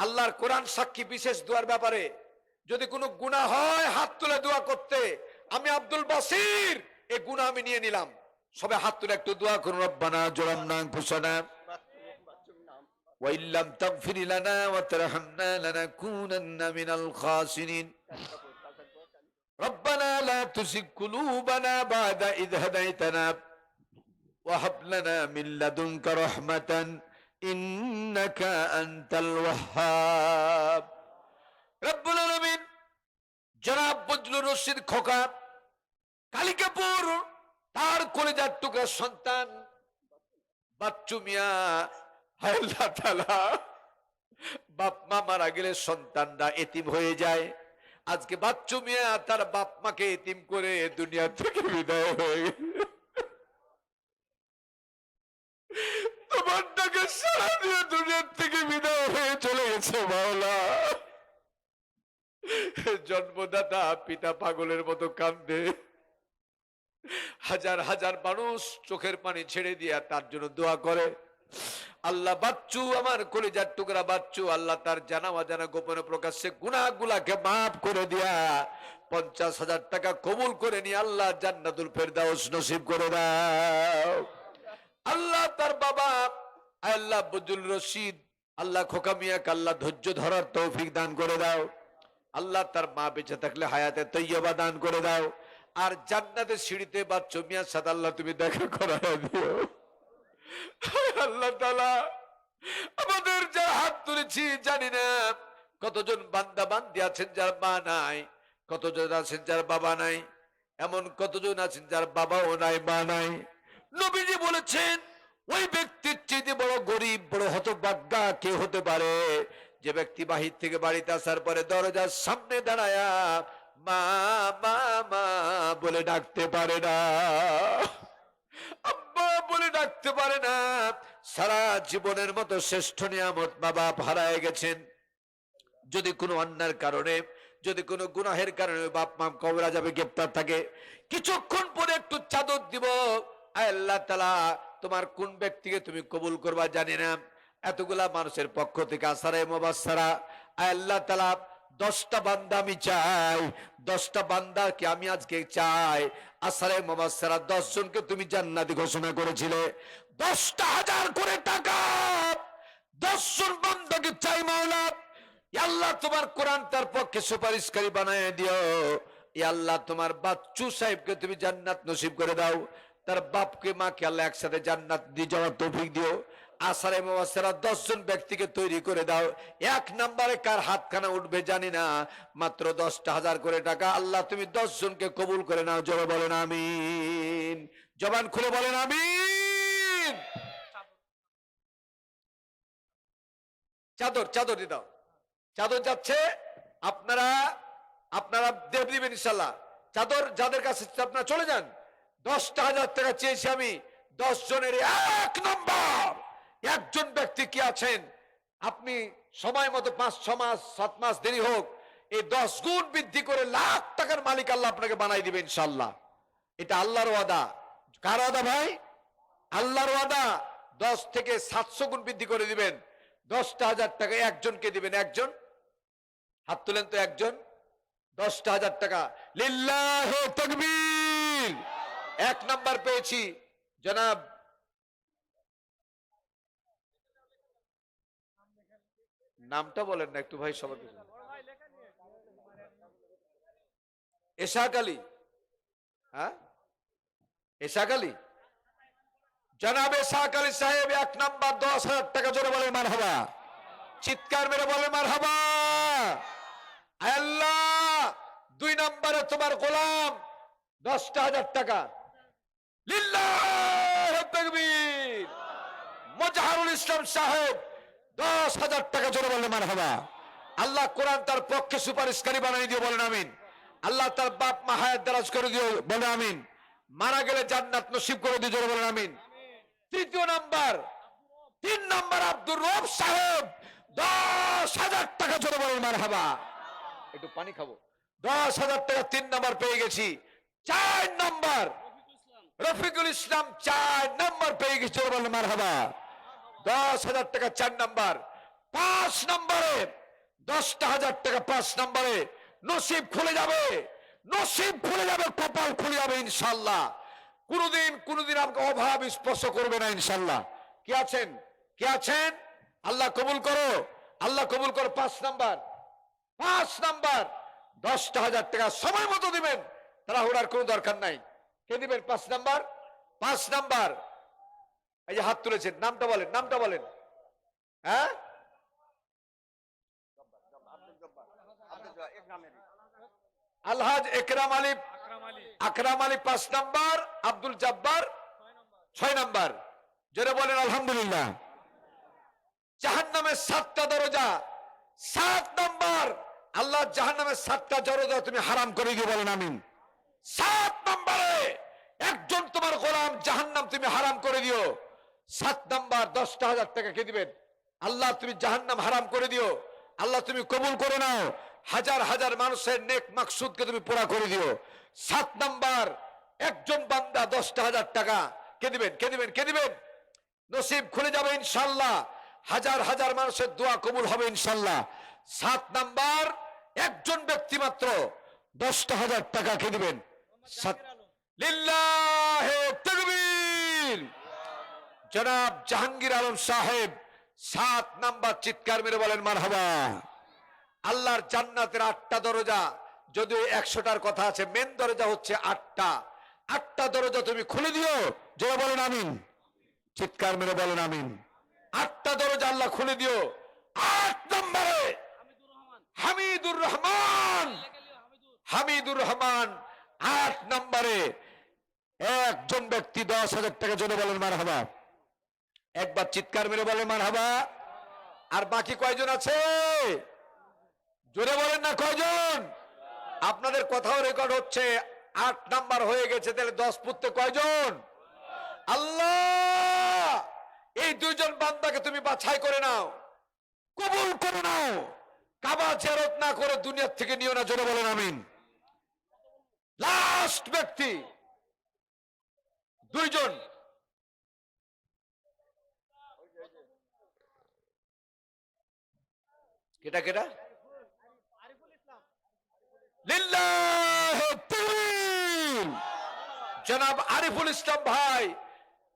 আল্লাহর কোরআন সাক্ষী বিশেষ দোয়ার ব্যাপারে। যদি কোনো গুনাহ হয় হাত তুলে দোয়া করতে, আমি আব্দুল বাসির এই গুনাহ আমি নিয়ে নিলাম। সবাই হাত তুলে একটু দোয়া করুন। রব্বানা জালামনা আনফুসানা ওয়া ইল্লাম তাগফির লানা ওয়া তারহামনা লানাকুনান্না মিনাল খাসিরিন। রব্বানা লা তুযিগ কুলুবানা বা'দা ইয হাদাইতানা ওয়া হাব লানা মিন লাদুনকা রাহমাতান ইন্নাকা আনতাল ওয়াহ্হাব। রব্বুল আলামিন জনাব বজলুর রশিদ খোকা কালিকাপুর, তার কলিজার টুকরা সন্তান বাচ্চু মিয়া, হায় আল্লাহ তাআলা বাপ মা মারা গেলে সন্তানরা এতিম হয়ে যায়। আজকে বাচ্চু মিয়া তার বাপ মাকে এতিম করে দুনিয়া থেকে বিদায় হয়ে গেছে। তোমার টাকা সারা দিয়ে দুনিয়ার থেকে বিদায় হয়ে চলে গেছে মাওলা। জন্মদাতা পিতা পাগলের মতো কান্দে। হাজার হাজার মানুষ চোখের পানি ছেড়ে দিয়া তার জন্য দোয়া করে। আল্লাহ বাচ্চু, আমার কলিজার টুকরা বাচ্চু, আল্লাহ তার জানা অজানা গোপনে প্রকাশ্যে গুনাহগুলাকে মাফ করে দিয়া 50,000 টাকা কবুল করে নিয়ে আল্লাহ জান্নাতুল ফেরদাউস নসিব করে দাও। আল্লাহ তার বাবা আল্লাহ আব্দুল রশিদ, আল্লাহ খোকা মিয়াকে আল্লাহ ধৈর্য ধরার তৌফিক দান করে দাও। আল্লাহ তার মা বেঁচে থাকলে হায়াতে তৈয়বা দান করে দাও। আর জান্নাতের সিঁড়িতে বাচ্চু মিয়ার সাথে আল্লাহ তুমি দেখা করায় দিও। আল্লাহ তাআলা আমাদের যারা হাত তুলেছি জানি না কতজন বান্দা বান্দি আছেন যার মা নাই, কতজন আছেন যার বাবা নাই, এমন কতজন আছেন যার বাবাও নাই মা নাই। নবীজি বলেছেন ওই ব্যক্তির চেয়ে বড় গরিব বড় হতভাগ্যা কে হতে পারে যে ব্যক্তি বাহির থেকে বাড়িতে আসার পরে দরজার সামনে দাঁড়ায়া মা মা মা বলে ডাকতে পারে না, আব্বা বলে ডাকতে পারে না। সারা জীবনের মতো শ্রেষ্ঠ নিয়ামত মা বাপ হারায় গেছেন। যদি কোনো অন্যায়ের কারণে, যদি কোনো গুনাহের কারণে বাপ মা কবরে যাবে, গ্রেপ্তার থাকে, কিছুক্ষণ পরে একটু চাদর দিব, আল্লাহ তাআলা তোমার কোন ব্যক্তিকে তুমি কবুল করবা জানি না। এতগুলা মানুষের পক্ষ থেকে আসারে মুবাশশারা, আল্লাহ তাআলা 10টা বান্দা আমি চাই, 10টা বান্দাকে আমি আজকে চাই। আসারে মুবাশশারা 10 জনকে তুমি জান্নাতি ঘোষণা করেছিলে। 10টা হাজার করে টাকা 10 জন বান্দাকে চাই মাওলা। আল্লাহ তোমার কোরআন তার পক্ষে সুপারিশকারী বানায় দিও। আল্লাহ তোমার বাচ্চু সাহেবকে তুমি জান্নাত নসিব করে দাও। তার বাপকে মাকে আল্লাহ একসাথে জান্নাত দিয়ে যাওয়ার তৌফিক দিও। আসারে মুবাশশারা 10 জন ব্যক্তিকে তৈরি করে দাও। 1 নম্বরে কার হাতখানা উঠবে জানি না, মাত্র 10,000 করে টাকা। আল্লাহ তুমি 10 জনকে কবুল করে নাও। জোরে বলেন আমিন, জবান খুলে বলেন আমিন। চাদর চাদর দিয়ে দাও, চাদর যাচ্ছে। আপনারা আপনারা দিবেন ইনশাল্লাহ। চাদর যাদের কাছে আপনারা চলে যান। 10,000 টাকা চেয়েছি আমি 10 জনের। 1 নম্বর একজন ব্যক্তি কি আছেন, আপনি সময় মতো 5-6 মাস 7 মাস দেরি হোক, এই 10 গুণ বৃদ্ধি করে লাখ টাকার মালিক আল্লাহ আপনাকে বানাই দিবেন ইনশাআল্লাহ। এটা আল্লাহর ওয়াদা। কার ওয়াদা ভাই? আল্লাহর ওয়াদা। 10 থেকে 700 গুণ বৃদ্ধি করে দিবেন। 10,000 টাকা একজনকে দিবেন। একজন হাত তুলেন তো, একজন 10,000 টাকা। লিল্লাহি তাকবীর। 1 নাম্বার পেয়েছি জনাব নামটা বলেন না একটু ভাই সবার পিছনে। এশাক আলী। হ্যাঁ এশাক আলী, জনাব এশাক আলী সাহেব 1 নাম্বার 10,000 টাকা। জোরে বলেন মারহাবা, চিৎকার মেরে বলেন মারহাবা। আল্লাহ 2 নম্বরে তোমার গোলাম 10,000 টাকা। লিল্লাহি তাকবীর। মুজাহিরুল ইসলাম সাহেব 10,000 টাকা। জোরে বলেন মারহাবা। আল্লাহ কোরআন তার পক্ষে সুপারিশকারী বানিয়ে দিও, বলেন আমিন। আল্লাহ তার বাপ মা হায়াত দারাজ করে দিও, বলেন আমিন। মারা গেলে জান্নাত নসিব করে দিও, জোরে বলেন আমিন। 3 নাম্বার 3 নাম্বার আব্দুর রব সাহেব 10,000 টাকা। জোরে বলেন মারহাবা। একটু পানি খাবো। 10,000 টাকা 3 নাম্বার পেয়ে গেছি। 4 নাম্বার রফিকুল ইসলাম 4 নাম্বার পেয়ে গেছি। জোরে বলেন মারহাবা। 10,000 টাকা 4 নাম্বার। 5 নম্বরে 10,000 টাকা 5 নম্বরে। নসিব খুলে যাবে, নসিব খুলে যাবে, কপাল খুলে যাবে ইনশাআল্লাহ। কোনদিন আমাকে অভাব স্পর্শ করবে না ইনশাআল্লাহ। কি আছেন, কি আছেন? আল্লাহ কবুল করো, আল্লাহ কবুল করো। 5 নাম্বার 5 নাম্বার 10,000 টাকা সময় মতো দিবেন, তাড়াহুড়ার কোনো দরকার নাই। কে দিবেন 5 নাম্বার? 5 নাম্বার এই যে হাত তুলেছেন, নামটা বলেন, নামটা বলেন। হ্যাঁ আলহাজ একরাম আলী, আকরাম আলী 5 নাম্বার, আব্দুল জব্বার 6 নাম্বার। জোরে বলেন আলহামদুলিল্লাহ। জাহান্নামের 7টা দরজা 7 নাম্বার, আল্লাহ জাহান্নামের 7টা দরজা তুমি হারাম করে দিয়ে বলেন আমিন। 7 নম্বরে একজন তোমার গোলাম জাহান্নাম তুমি হারাম করে দিও। 7 নাম্বার 10,000 টাকা কে দিবেন? আল্লাহ তুমি জাহান্নাম হারাম করে দিও, আল্লাহ তুমি কবুল করে নাও, হাজার হাজার মানুষের নেক মাকসুদকে তুমি পুরা করে দিও। 7 নাম্বার একজন বান্দা 10,000 টাকা কে দিবেন? কে দিবেন? কে দিবেন? নসিব খুলে যাবে ইনশাআল্লাহ, হাজার হাজার মানুষের দোয়া কবুল হবে ইনশাআল্লাহ। 7 নাম্বার একজন ব্যক্তি মাত্র 10,000 টাকা কে দিবেন? লিল্লাহে তাকবীর। জনাব জাহাঙ্গীর আলম সাহেব 7 নাম্বার, চিৎকার মেরে বলেন মারহাবা। আল্লাহর জান্নাতের 8টা দরজা, যদিও 100টার কথা আছে, মেন দরজা হচ্ছে 8টা। 8টা দরজা তুমি খুলে দিও, জোরে বলেন আমিন, চিৎকার মেরে বলেন আমিন। 8টা দরজা আল্লাহ খুলে দিও। 8 নম্বরে হামিদুর রহমান, হামিদুর রহমান 8 নম্বরে একজন ব্যক্তি 10,000 টাকা, জোরে বলেন মারহাবা। একবার চিৎকার মেরে বলেন মারহাবা। আর বাকি কয়জন আছে? জোরে বলেন না কয়জন? আপনাদের কথাও রেকর্ড হচ্ছে। 8 নাম্বার হয়ে গেছে, তাহলে 10 পুত্রে কয়জন? আল্লাহ এই 2 জন বান্দাকে তুমি বাছাই করে নাও, কবুল করে নাও। কাবা জিয়ারত না করে দুনিয়া থেকে নিও না, জোরে বলেন আমিন। লাস্ট ব্যক্তি 2 জন, কেটা কেটা? লিল্লাহে তাকবীর। জনাব আরিফুল ইসলাম ভাই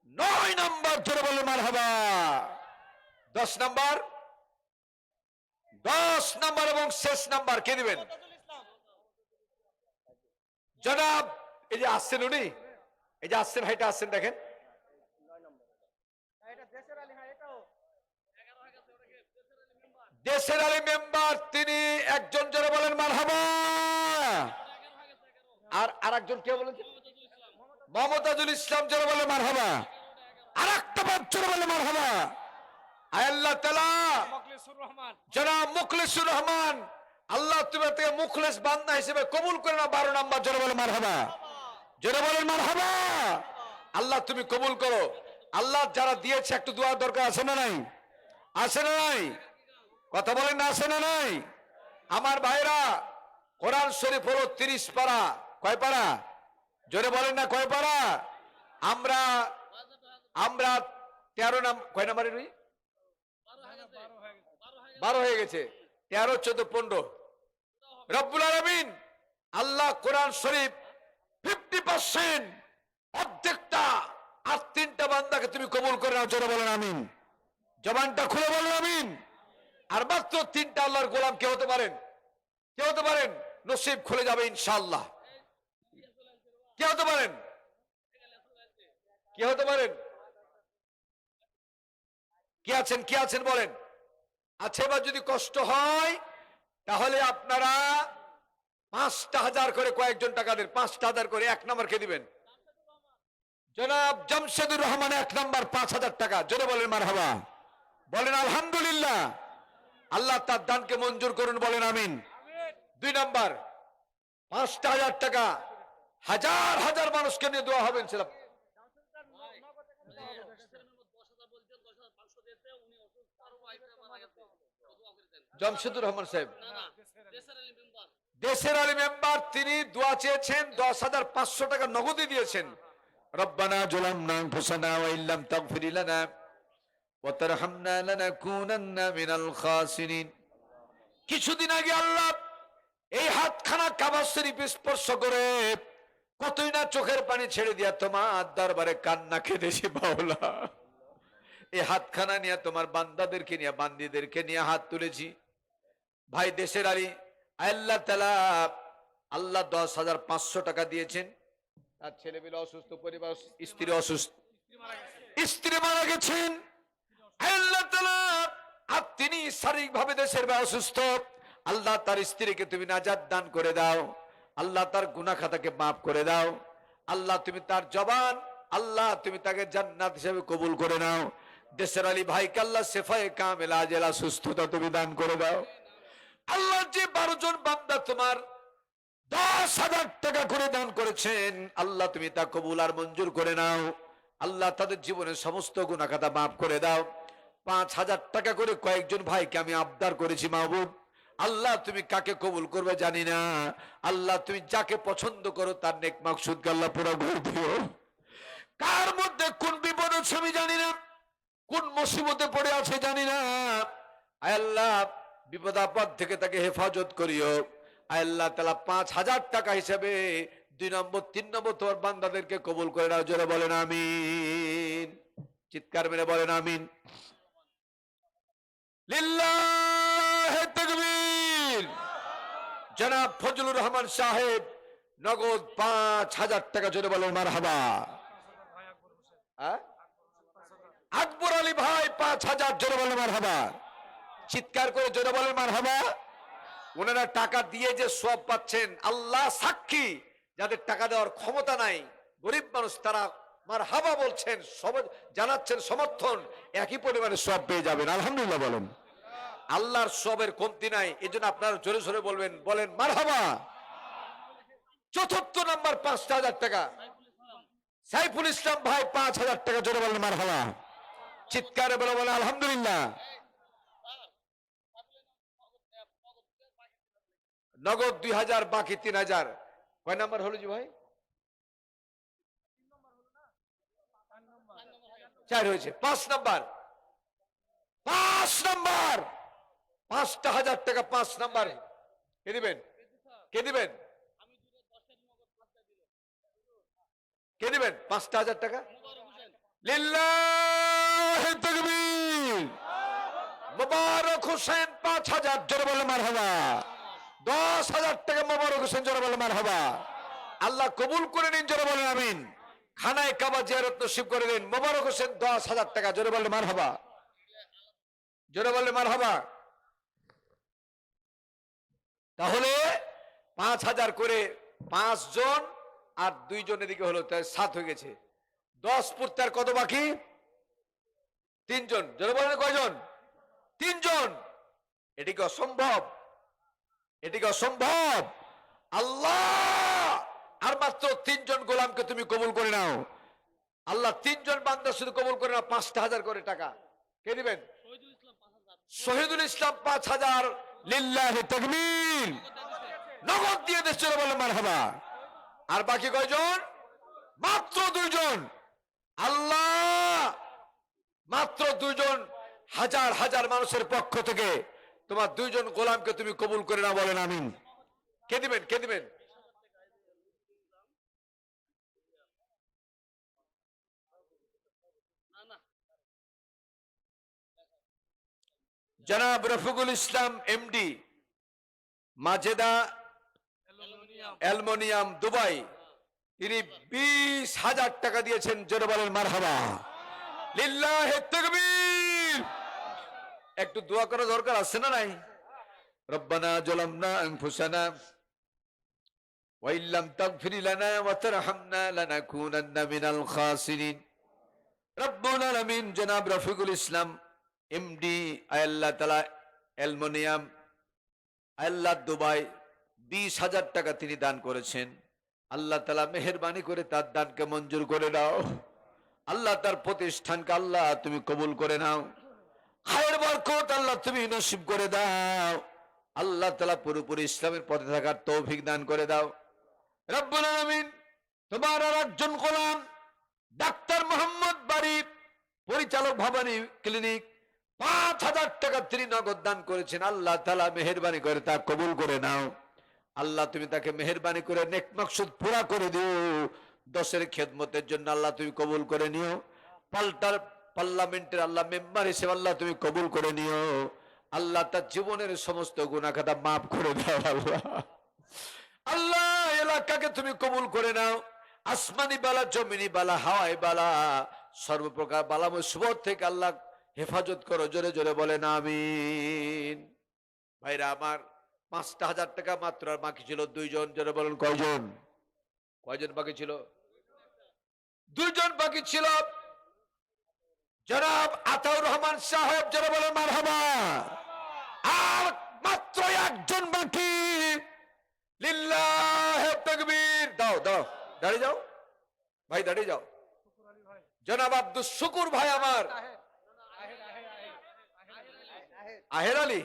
9 নাম্বার, জোরে বলেন মারহাবা। 10 নাম্বার, 10 নাম্বার এবং শেষ নাম্বার কে দিবেন? জনাব এই যে আসছেন উনি, এই যে আসছেন, হাইটা আসছেন, দেখেন দেশের আলী মেম্বার, তিনি একজন, জোরে বলেন মারহাবা। আর আরেকজন কে বলেন? মমতাজুল ইসলাম, জোরে বলেন মারহাবা। আর একটা বার জোরে বলেন মারহাবা। আল্লাহ তাআলা জনাব মুখলিসুর রহমান, আল্লাহ তুমি থেকে মুখলিস বান্দা হিসেবে কবুল করে না। 12 নাম্বার, জোরে বলেন মারহাবা, জোরে বলেন মারহাবা। আল্লাহ তুমি কবুল করো। আল্লাহ যারা দিয়েছে একটু দোয়ার দরকার আছে না নাই? আছে না নাই? কথা বলেন না, আছে না নাই? আমার ভাইরা, কোরআন শরীফ হলো 30 পারা। কয় পারা? জোরে বলেন না, কয় পারা? আমরা 13 নাম্বার, কয় নাম্বারে? 12 হয়ে গেছে। 13, 14, 15। রব্বুল আলামিন আল্লাহ কোরআন শরীফ 50% অর্ধেকটা আর 3টা বান্দাকে তুমি কবুল করে নাও, জোরে বলেন আমিন। জবানটা খুলে বলেন আমিন। আর মাত্র 3টা আল্লাহর গোলাম কে হতে পারেন? কে হতে পারেন? নসিব খুলে যাবে ইনশাআল্লাহ। কে হতে পারেন? কে হতে পারেন? কে আছেন? কে আছেন বলেন? আচ্ছা, এবার যদি কষ্ট হয় তাহলে আপনারা 5,000 করে কয়েকজন টাকা দেন। 5,000 করে। 1 নাম্বার কে দিবেন? জনাব জামশেদুর রহমান 1 নাম্বার, 5,000 টাকা। জোরে বলেন মারহাবা, বলেন আলহামদুলিল্লাহ। আল্লাহ তার দানকে মঞ্জুর করুন, বলেন আমিন। 2 নাম্বার 5,000 টাকা, হাজার হাজার মানুষকে নিয়ে দোয়া হবে ইনশাআল্লাহ। জামশেদুর রহমান সাহেব দেশের আলী মেম্বার, তিনি দোয়া চেয়েছেন, 10,500 টাকা নগদে দিয়েছেন। রব্বানা যালামনা আনফুসানা ওয়া ইল্লাম তাগফির লানা ওয়া তারহামনা লানাকুনান্না মিনাল খাসিরিন। কিছুদিন আগে আল্লাহ এই হাতখানা কাবা শরীফ স্পর্শ করে কতই না চোখের পানি ছেড়ে দিয়া তোমার দরবারে কান্না কেঁদেছি বাউলা। এই হাতখানা নিয়ে তোমার বান্দাদেরকে নিয়ে, বান্দীদেরকে নিয়ে হাত তুলেছি। ভাই দেশের আলী, আল্লাহ তাআলা আল্লাহ 10,500 টাকা দিয়েছেন। তার ছেলে মেয়ে অসুস্থ, পরিবার, স্ত্রী অসুস্থ, স্ত্রী মারা গেছেন। আল্লাহ তাআলা আর তিনি শারীরিকভাবে দেশের ভাই অসুস্থ। আল্লাহ তার স্ত্রীকে তুমি নাজাত দান করে দাও। আল্লাহ তার গুনাহ খাতাকে মাফ করে দাও। আল্লাহ তুমি তার জবান, আল্লাহ তুমি তাকে জান্নাত হিসেবে কবুল করে নাও। দেশের আলী ভাইকে আল্লাহ শেফায়ে কামেলা আজেলা সুস্থতা তুমি দান করে দাও। আল্লাহ যে 12 জন বান্দা তোমার 10,000 টাকা করে দান করেছেন, আল্লাহ তুমি তা কবুল আর মঞ্জুর করে নাও। আল্লাহ তাদের জীবনের সমস্ত গুনাহ খাতা মাফ করে দাও। 5,000 টাকা করে কয়েকজন ভাইকে আমি আবদার করেছি মাহবুব, আল্লাহ তুমি কাকে কবুল করবে জানি না, আল্লাহ তুমি যাকে পছন্দ করো তার নেক মাকসুদকে আল্লাহ পুরো করে দিও। কার মধ্যে কোন বিপদ আছে আমি জানি না, কোন মুসিবতে পড়ে আছে জানি না, আয় আল্লাহ বিপদ আপদ থেকে তাকে হেফাজত করিও। আয় আল্লাহ তাআলা 5,000 টাকা হিসেবে 2 নম্বর 3 নম্বর তোমার বান্দাদেরকে কবুল করে নাও। জোরে বলেন আমিন, চিৎকার মেরে বলেন আমিন। লিল্লাহি তাকবীর। জনাব ফজলুর রহমান সাহেব নগদ 5,000 টাকা। জোরে বলেন মারহাবা। আকবর আলী ভাই 5,000। জোরে বলেন মারহাবা। চিৎকার করে জোরে বলেন মারহাবা। ওনারা টাকা দিয়ে যে সওয়াব পাচ্ছেন, আল্লাহ সাক্ষী, যাদের টাকা দেওয়ার ক্ষমতা নাই, গরিব মানুষ, তারা মারহাবা বলছেন, জানাচ্ছেন সমর্থন, একই পরিমাণে সওয়াব পেয়ে যাবেন। আলহামদুলিল্লাহ বলেন। আল্লাহর সওয়াবের কমতি নাই, এজন্য আপনারা জোরে জোরে বলবেন, বলেন মারহাবা। 4র্থ নাম্বার 5,000 টাকা সাইফুল ইসলাম ভাই 5,000 টাকা। জোরে বলেন মারহাবা। চিৎকারে বলে বলেন আলহামদুলিল্লাহ। নগদ 2,000, বাকি 3,000। কয় নাম্বার হলো জি ভাই? 4 হয়েছে। 5 নাম্বার 5,000 টাকা। 5 নাম্বার কে দিবেন? কে দিবেন? কে দিবেন 5,000 টাকা? লিল্লাহি তাকবীর। মোবারক হোসেন 5,000। জোরে বলে মারহাবা। 10,000 টাকা মোবারক হোসেন। জোরে বলে মারহাবা। আল্লাহ কবুল করে নিন। জোরে বলেন আমিন। খানায় কাবা জিয়ারত নসিব করে দিন। মোবারক হোসেন 10,000 টাকা। জোরে বলে মারহাবা। জোরে বলে মারহাবা। তাহলে 5,000 করে 5 জন আর 2 জনের দিকে হলো, তাই 7 হয়ে গেছে। 10 পড়তে কত বাকি? 3 জন। জোরে বলেন কয়জন? 3 জন। এটি কি অসম্ভব? এটি কি অসম্ভব? আল্লাহ আর মাত্র 3 জন গোলামকে তুমি কবুল করে নাও। আল্লাহ 3 জন বান্দা শুধু কবুল করে নাও। 5,000 করে টাকা কে দিবেন? শহীদুল ইসলাম 5,000। লিল্লাহি তাকবীর। নগদ দিয়ে দেশ। চলে বলেন মারহাবা। আর বাকি কয়জন? মাত্র 2 জন। আল্লাহ মাত্র 2 জন, হাজার হাজার মানুষের পক্ষ থেকে তোমার 2 জন গোলামকে তুমি কবুল করে না। বলেন আমিন। কে দিবেন? কে দিবেন? জনাব Rafiqul Islam MD, Majeda aluminium, Dubai, তিনি 20,000 টাকা দিয়েছেন। জোরে বলেন মারহাবা। লিল্লাহি তাকবীর। একটু দোয়া করা দরকার আছে না নাই? রব্বানা যালামনা আনফুসানা ওয়া ইল্লাম তাগফির লানা ওয়া তারহামনা লানাকুনান্না মিনাল খাসিরিন। রব্বুল আলামিন জনাব রফিকুল ইসলাম এমডি, আল্লাহ তাআলা অ্যালুমিনিয়াম, আল্লাহ দুবাই, 20,000 টাকা তিনি দান করেছেন। আল্লাহ তাআলা মেহেরবানি করে তার দানকে মঞ্জুর করে নাও। আল্লাহ তার প্রতিষ্ঠানকে আল্লাহ তুমি কবুল করে নাও। খায়ের বরকত আল্লাহ তুমি নসিব করে দাও। আল্লাহ তাআলা পুরোপুরি ইসলামের পথে থাকার তৌফিক দান করে দাও। রব্বুল আলামিন তোমার আর একজন গোলাম ডাক্তার মোহাম্মদ বাড়ি, পরিচালক ভবানী ক্লিনিক, 5,000 টাকা তিনি নগদ দান করেছেন। আল্লাহ তাআলা মেহেরবানি করে তা কবুল করে নাও। আল্লাহ তুমি তাকে মেহেরবানি করে নেক মাকসুদ পুরা করে দিও। 10-এর খেদমতের জন্য আল্লাহ তুমি কবুল করে নিও। পাল্টার পার্লামেন্টের আল্লাহ মেম্বার হিসেবে আল্লাহ তুমি কবুল করে নিও। আল্লাহ তার জীবনের সমস্ত গুনাহ খাতা মাফ করে দাও। আল্লাহ আল্লাহ এলাকাকে তুমি কবুল করে নাও। আসমানি বালা, জমিনি বালা, হাওয়াই বালা, সর্বপ্রকার বালা মুসিবত থেকে আল্লাহ হেফাজত করো। জোরে জোরে বলেন আমিন। ভাইরা আমার 5,000 টাকা মাত্র, আর বাকি ছিল 2 জন। জোরে বলেন কয়জন? কয়জন বাকি ছিল? 2 জন বাকি ছিল। জনাব আতাউর রহমান সাহেব, জোরে বলেন মারহাবা। আর মাত্র একজন বাকি। লিল্লাহে তাকবীর। দাও দাও, দাঁড়িয়ে যাও ভাই, দাঁড়িয়ে যাও। জনাব আব্দুল শুকুর ভাই আমার। আহের আলী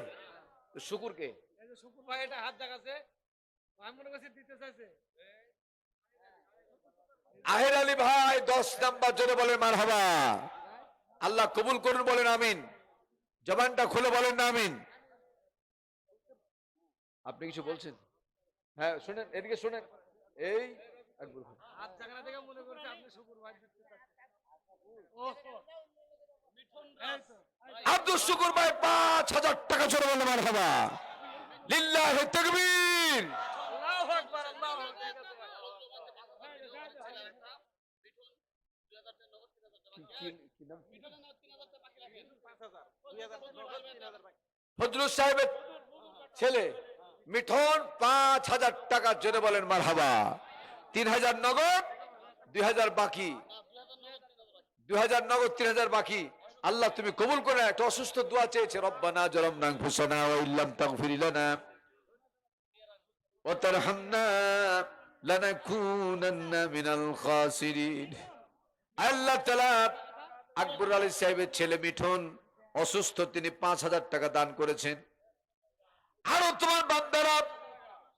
শুকুর কে? শুকুর ভাই এটা হাত জাগাছে, আমি মনে করছি দিতে চাইছে। আহের আলী ভাই 10 নাম্বার জোরে বলেন মারহাবা। আল্লাহ কবুল করুন, বলেন আমিন। জবানটা খুলে বলেন না আমিন। আপনি কিছু বলছেন? হ্যাঁ শুনেন, এদিকে শুনেন। এই আকবর ভাই হাত জাগানা থেকে মনে করছি আপনি শুকুর ভাই দিতে চাচ্ছেন। ওহো, এই তো। আব্দুল শুকুর ভাই 5000 টাকা জোরে বলেন মারহাবা। লিল্লাহি তাকবীর। আল্লাহু আকবার, আল্লাহু আকবার। কি নাম? ফজলুল সাহেবের ছেলে মিঠন 5000 টাকা জোরে বলেন মারহাবা। 3000 নগদ, 2000 বাকি। 2000 নগদ, 3000 বাকি। আল্লাহ তুমি কবুল করে। একটা অসুস্থ দোয়া চেয়েছে, রব্বানা জালামনা আনফুসানা ওয়া ইল্লাম তাগফির লানা ওয়া তারহামনা লানাকুনান্না মিনাল খাসিরিন। আল্লাহ তাআলা আকবর আলী সাহেবের ছেলে মিঠন অসুস্থ, তিনি 5000 টাকা দান করেছেন। আরো তোমার বান্দারা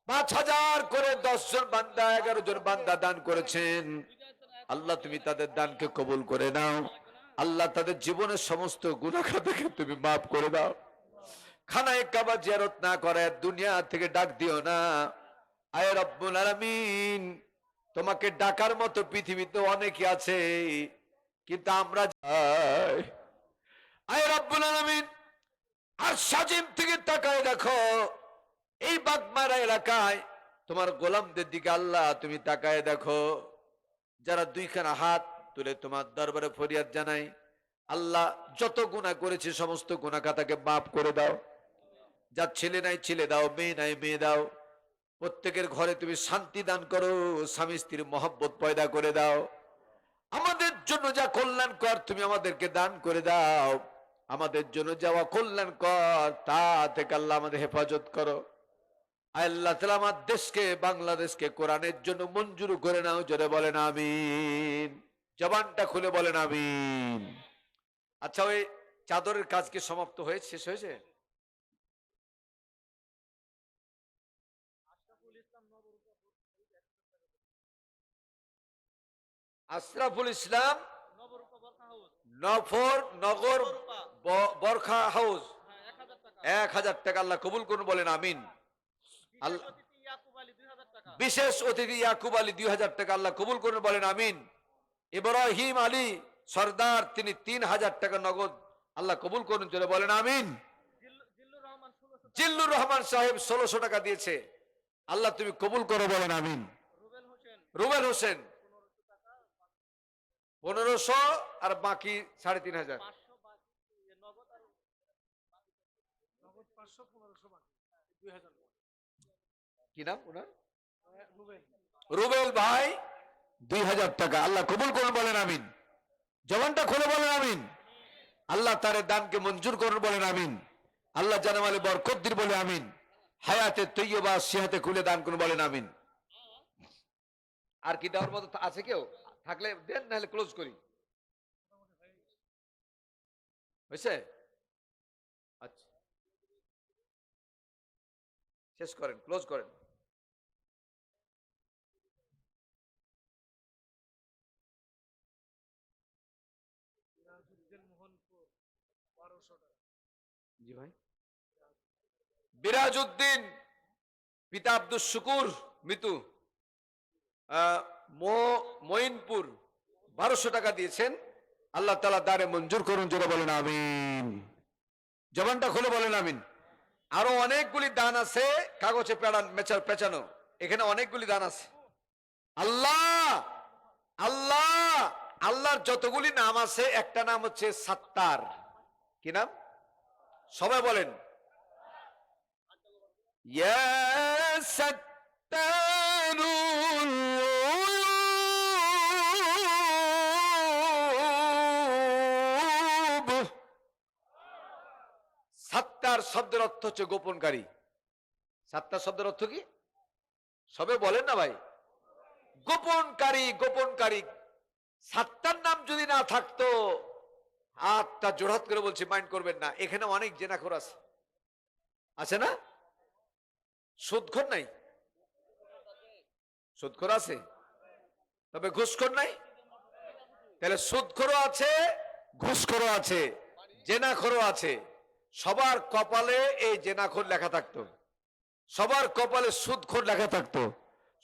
5000 করে 10 জন বান্দা, 11 জন বান্দা দান করেছেন। আল্লাহ তুমি তাদের দানকে কবুল করে নাও। আল্লাহ তাদের জীবনের সমস্ত গুনাহ খাতাকে তুমি মাফ করে দাও। খানায়ে কাবা জিয়ারত না করে দুনিয়া থেকে ডাক দিও না। আয় রব্বুল আলামিন, তোমাকে ডাকার মতো পৃথিবীতে অনেকে আছে, কিন্তু আমরা যাই। আয় রব্বুল আলামিন, আর সাজিম থেকে তাকায় দেখো এই বাগমারা এলাকায় তোমার গোলামদের দিকে আল্লাহ তুমি তাকায় দেখো, যারা দুইখানা হাত তুলে তোমার দরবারে ফরিয়াদ জানাই। আল্লাহ যত গুনাহ করেছে সমস্ত গুনাহ খাতাকে মাফ করে দাও। যার ছেলে নাই ছেলে দাও, মেয়ে নাই মেয়ে দাও। প্রত্যেকের ঘরে তুমি শান্তি দান করো, স্বামী স্ত্রীর মহব্বত পয়দা করে দাও। আমাদের জন্য যা কল্যাণ কর তুমি আমাদেরকে দান করে দাও। আমাদের জন্য যাওয়া কল্যাণ কর, তা থেকে আল্লাহ আমাদের হেফাজত করো। আল্লাহ তাআলা আমার দেশকে, বাংলাদেশকে কোরআনের জন্য মঞ্জুর করে নাও। জোরে বলেন আমিন। জবানটা খুলে বলেন আমিন। আচ্ছা, ওই চাদরের কাজ কি সমাপ্ত হয়েছে, শেষ হয়েছে? আশরাফুল ইসলাম নফর নগর বরখা হাউস 1000 টাকা আল্লাহ কবুল করুন, বলেন আমিন। বিশেষ অতিথি ইয়াকুব আলী 2000 টাকা আল্লাহ কবুল করুন, বলেন আমিন। ইব্রাহিম আলী সর্দার তিনি 3000 টাকা নগদ আল্লাহ কবুল করুন, চলে বলেন আমিন। জিল্লুর রহমান সাহেব 1600 টাকা দিয়েছে, আল্লাহ তুমি কবুল করো, বলেন আমিন। রুবেল হোসেন 1500 আর বাকি 3500। কি নাম ওনার? রুবেল ভাই 2000 টাকা আল্লাহ কবুল করুন, বলেন আমিন। জবানটা খুলে বলেন আমিন। আল্লাহ তার দানকে মঞ্জুর করুন, বলেন আমিন। আল্লাহ জানামালে বরকত দিন, বলে আমিন। হায়াতে তৈয়বা সিহাতে খুলে দান করুন, বলেন আমিন। আর কি দেওয়ার মতো আছে কেউ? থাকলে দেন, নাহলে ক্লোজ করি। হয়েছে? আচ্ছা, শেষ করেন, ক্লোজ করেন। জি ভাই। বিরাজউদ্দিন পিতা আব্দুল শুকুর মিতু মঈনপুর 1200 টাকা দিয়েছেন, আল্লাহ তাআলা দারে মঞ্জুর করুন, জোরে বলেন আমিন। জবানটা খুলে বলেন আমিন। আরো অনেকগুলি দান আছে, কাগজে পেঁচানো, এখানে অনেকগুলি দান আছে। আল্লাহ আল্লাহ আল্লাহর যতগুলি নাম আছে, একটা নাম হচ্ছে সাত্তার। কি নাম? সবাই বলেন, ইয়া সাত্তারুল উয়ুব। সাত্তার সাত্তার শব্দের অর্থ হচ্ছে গোপনকারী। সাত্তার শব্দের অর্থ কি সবে বলেন না ভাই? গোপনকারী, গোপনকারী। সাত্তার নাম যদি না থাকতো, হাতটা জোড়হাত করে বলছি, মাইন্ড করবেন না, এখানে অনেক জেনাখোর আছে, আছে না? সুদখোর নাই? সুদখোর আছে, তবে ঘুষখোর নাই। তাহলে সুদখোরও আছে, ঘুষখোরও আছে, জেনাখোরও আছে। সবার কপালে এই জেনাখোর লেখা থাকতো, সবার কপালে সুদখোর লেখা থাকতো,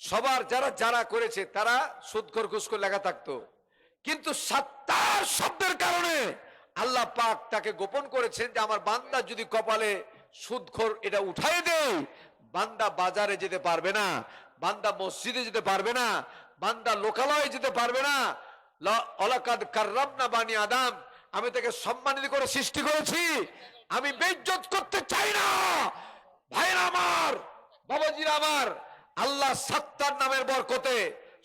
সবার যারা যারা করেছে তারা সুদখোর ঘুষখোর লেখা থাকতো। কিন্তু সাত্তার শব্দের কারণে আল্লাহ পাক তাকে গোপন করেছেন যে আমার বান্দা যদি কপালে সুদখোর এটা উঠাই দেয়, বান্দা বাজারে যেতে পারবে না, বান্দা মসজিদে যেতে পারবে না, বান্দা লোকালয়ে যেতে পারবে না। লাকাদ কাররামনা বানি আদম, আমি তাকে সম্মানিত করে সৃষ্টি করেছি, আমি বেইজ্জত করতে চাই না। ভাইরা আমার, বাবাজিরা আমার, আল্লাহ সাত্তার নামের বরকতে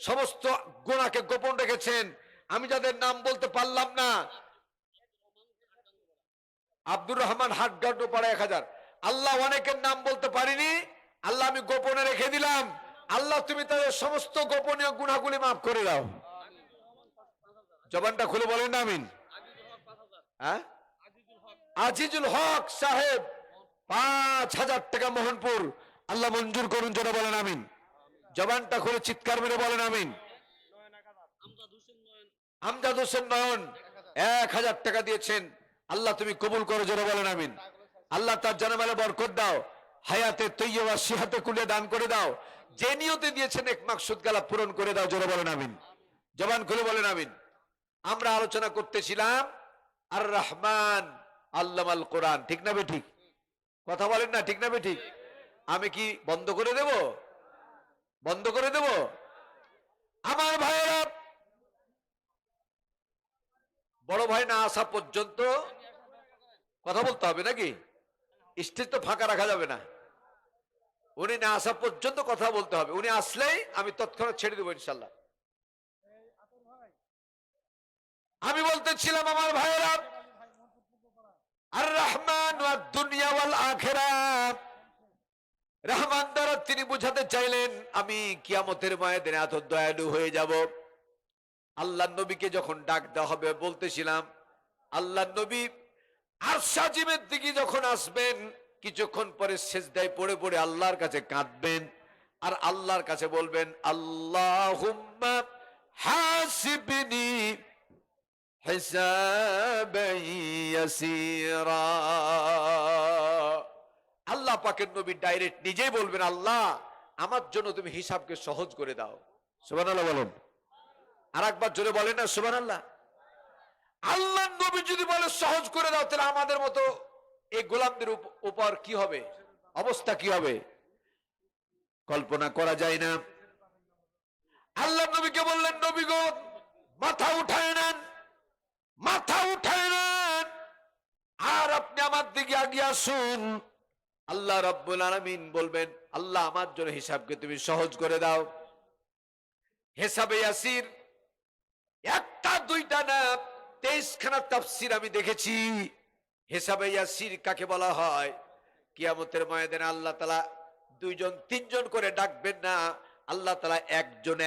সমস্ত গুনাহকে গোপন রেখেছেন। আমি যাদের নাম বলতে পারলাম না, আব্দুর রহমান হাটগার্ড পাড়া 1000, আল্লাহ অনেকের নাম বলতে পারিনি, আল্লাহ আমি গোপনে রেখে দিলাম। আল্লাহ তুমি তাদের সমস্ত গোপনীয় গুনাহগুলি মাফ করে দাও। জবানটা খুলে বলেন না আমিন। হ্যাঁ, আজিজুল হক সাহেব 5000 টাকা মোহনপুর, আল্লাহ মঞ্জুর করুন, যারা বলেন আমিন। জবানটা খুলে চিৎকার মেরে বলেন আমিন। আমজাদ হোসেন নয়ন 1000 টাকা দিয়েছেন, আল্লাহ তুমি কবুল করো, যারা বলেন আমিন। আল্লাহ তার জানামালে বরকত দাও, হায়াতে তৈয়বা সিহাতে কুলে দান করে দাও, যে নিয়তে দিয়েছেন এক মাকসুদ গালা পূরণ করে দাও, যারা বলেন আমিন। জবান খুলে বলেন আমিন। আমরা আলোচনা করতেছিলাম আর রহমান আল্লামাল কোরআন, ঠিক না বে ঠিক? কথা বলেন না, ঠিক না বে ঠিক? আমি কি বন্ধ করে দেব? বন্ধ করে দেব? আমার ভাইয়েরা, বড় ভাই না আসা পর্যন্ত কথা বলতে হবে নাকি? স্টেজ তো ফাঁকা রাখা যাবে না, উনি না আসা পর্যন্ত কথা বলতে হবে। উনি আসলেই আমি তৎক্ষণাৎ ছেড়ে দেবো ইনশাল্লাহ। আমি বলতেছিলাম আমার ভাইয়েরা, আর রহমান ওয়া দুনিয়া ওয়াল আখিরাত, রহমান দ্বারা তিনি বুঝাতে চাইলেন আমি কিয়ামতের ময়দানে এত দয়ালু হয়ে যাব। আল্লাহ নবীকে যখন ডাক দেওয়া হবে, বলতেছিলাম আল্লাহ নবী আরশ আজিমের দিকে যখন আসবেন, কিছুক্ষণ পরে সিজদায় পড়ে পড়ে আল্লাহর কাছে কাঁদবেন, আর আল্লাহর কাছে বলবেন আল্লাহুম্মা হাসিবনি হিসাবান ইয়াসীরা। আল্লাহ পাকের নবী ডাইরেক্ট নিজেই বলবেন আল্লাহ আমার জন্য তুমি হিসাবকে সহজ করে দাও। সুবহানাল্লাহ বলেন, আর একবার জোরে বলেন না সুবহানাল্লাহ। আল্লাহ নবী যদি বলে সহজ করে দাও, তাহলে আমাদের মতো এই গোলামদের উপর কি হবে, অবস্থা কি হবে, কল্পনা করা যায় না। আল্লাহ নবীকে বললেন নবী গো মাথা উঠায় নেন, মাথা উঠায় নেন, আর আপনি আমার দিকে আগিয়ে আসুন। আল্লাহ রাব্বুল আলামিন বলবেন আল্লাহ আমার জন্য হিসাবকে তুমি সহজ করে দাও। হিসাবে ইয়াসির একটা দুইটা না 23 খানা তাফসীর আমি দেখেছি। হিসাবে ইয়াসির কাকে বলা হয়? কিয়ামতের ময়দানে আল্লাহ তাআলা 2 জন 3 জন করে ডাকবেন না, আল্লাহ তাআলা একজন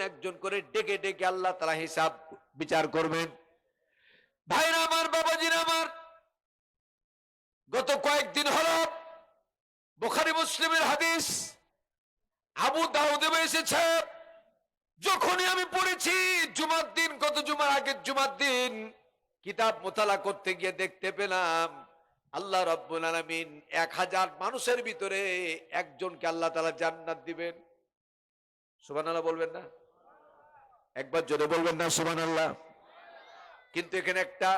একজন করে ডেকে ডেকে আল্লাহ তাআলা হিসাব বিচার করবেন। ভাইরা আমার, বাবাজিরা আমার, গত কয়েকদিন হলো বুখারী মুসলিমের হাদিস, আবু দাউদে এসেছে। যখনই আমি পড়েছি জুমার দিন, গত জুমার আগের জুমার দিন কিতাব মোতালা করতে গিয়ে দেখতে পেলাম আল্লাহ রাব্বুল আলামিন 1000 মানুষের ভিতরে একজনকে আল্লাহ তাআলা জান্নাত দিবেন। সুবহানাল্লাহ বলবেন না? একবার জোরে বলবেন না সুবহানাল্লাহ? কিন্তু এখানে একটা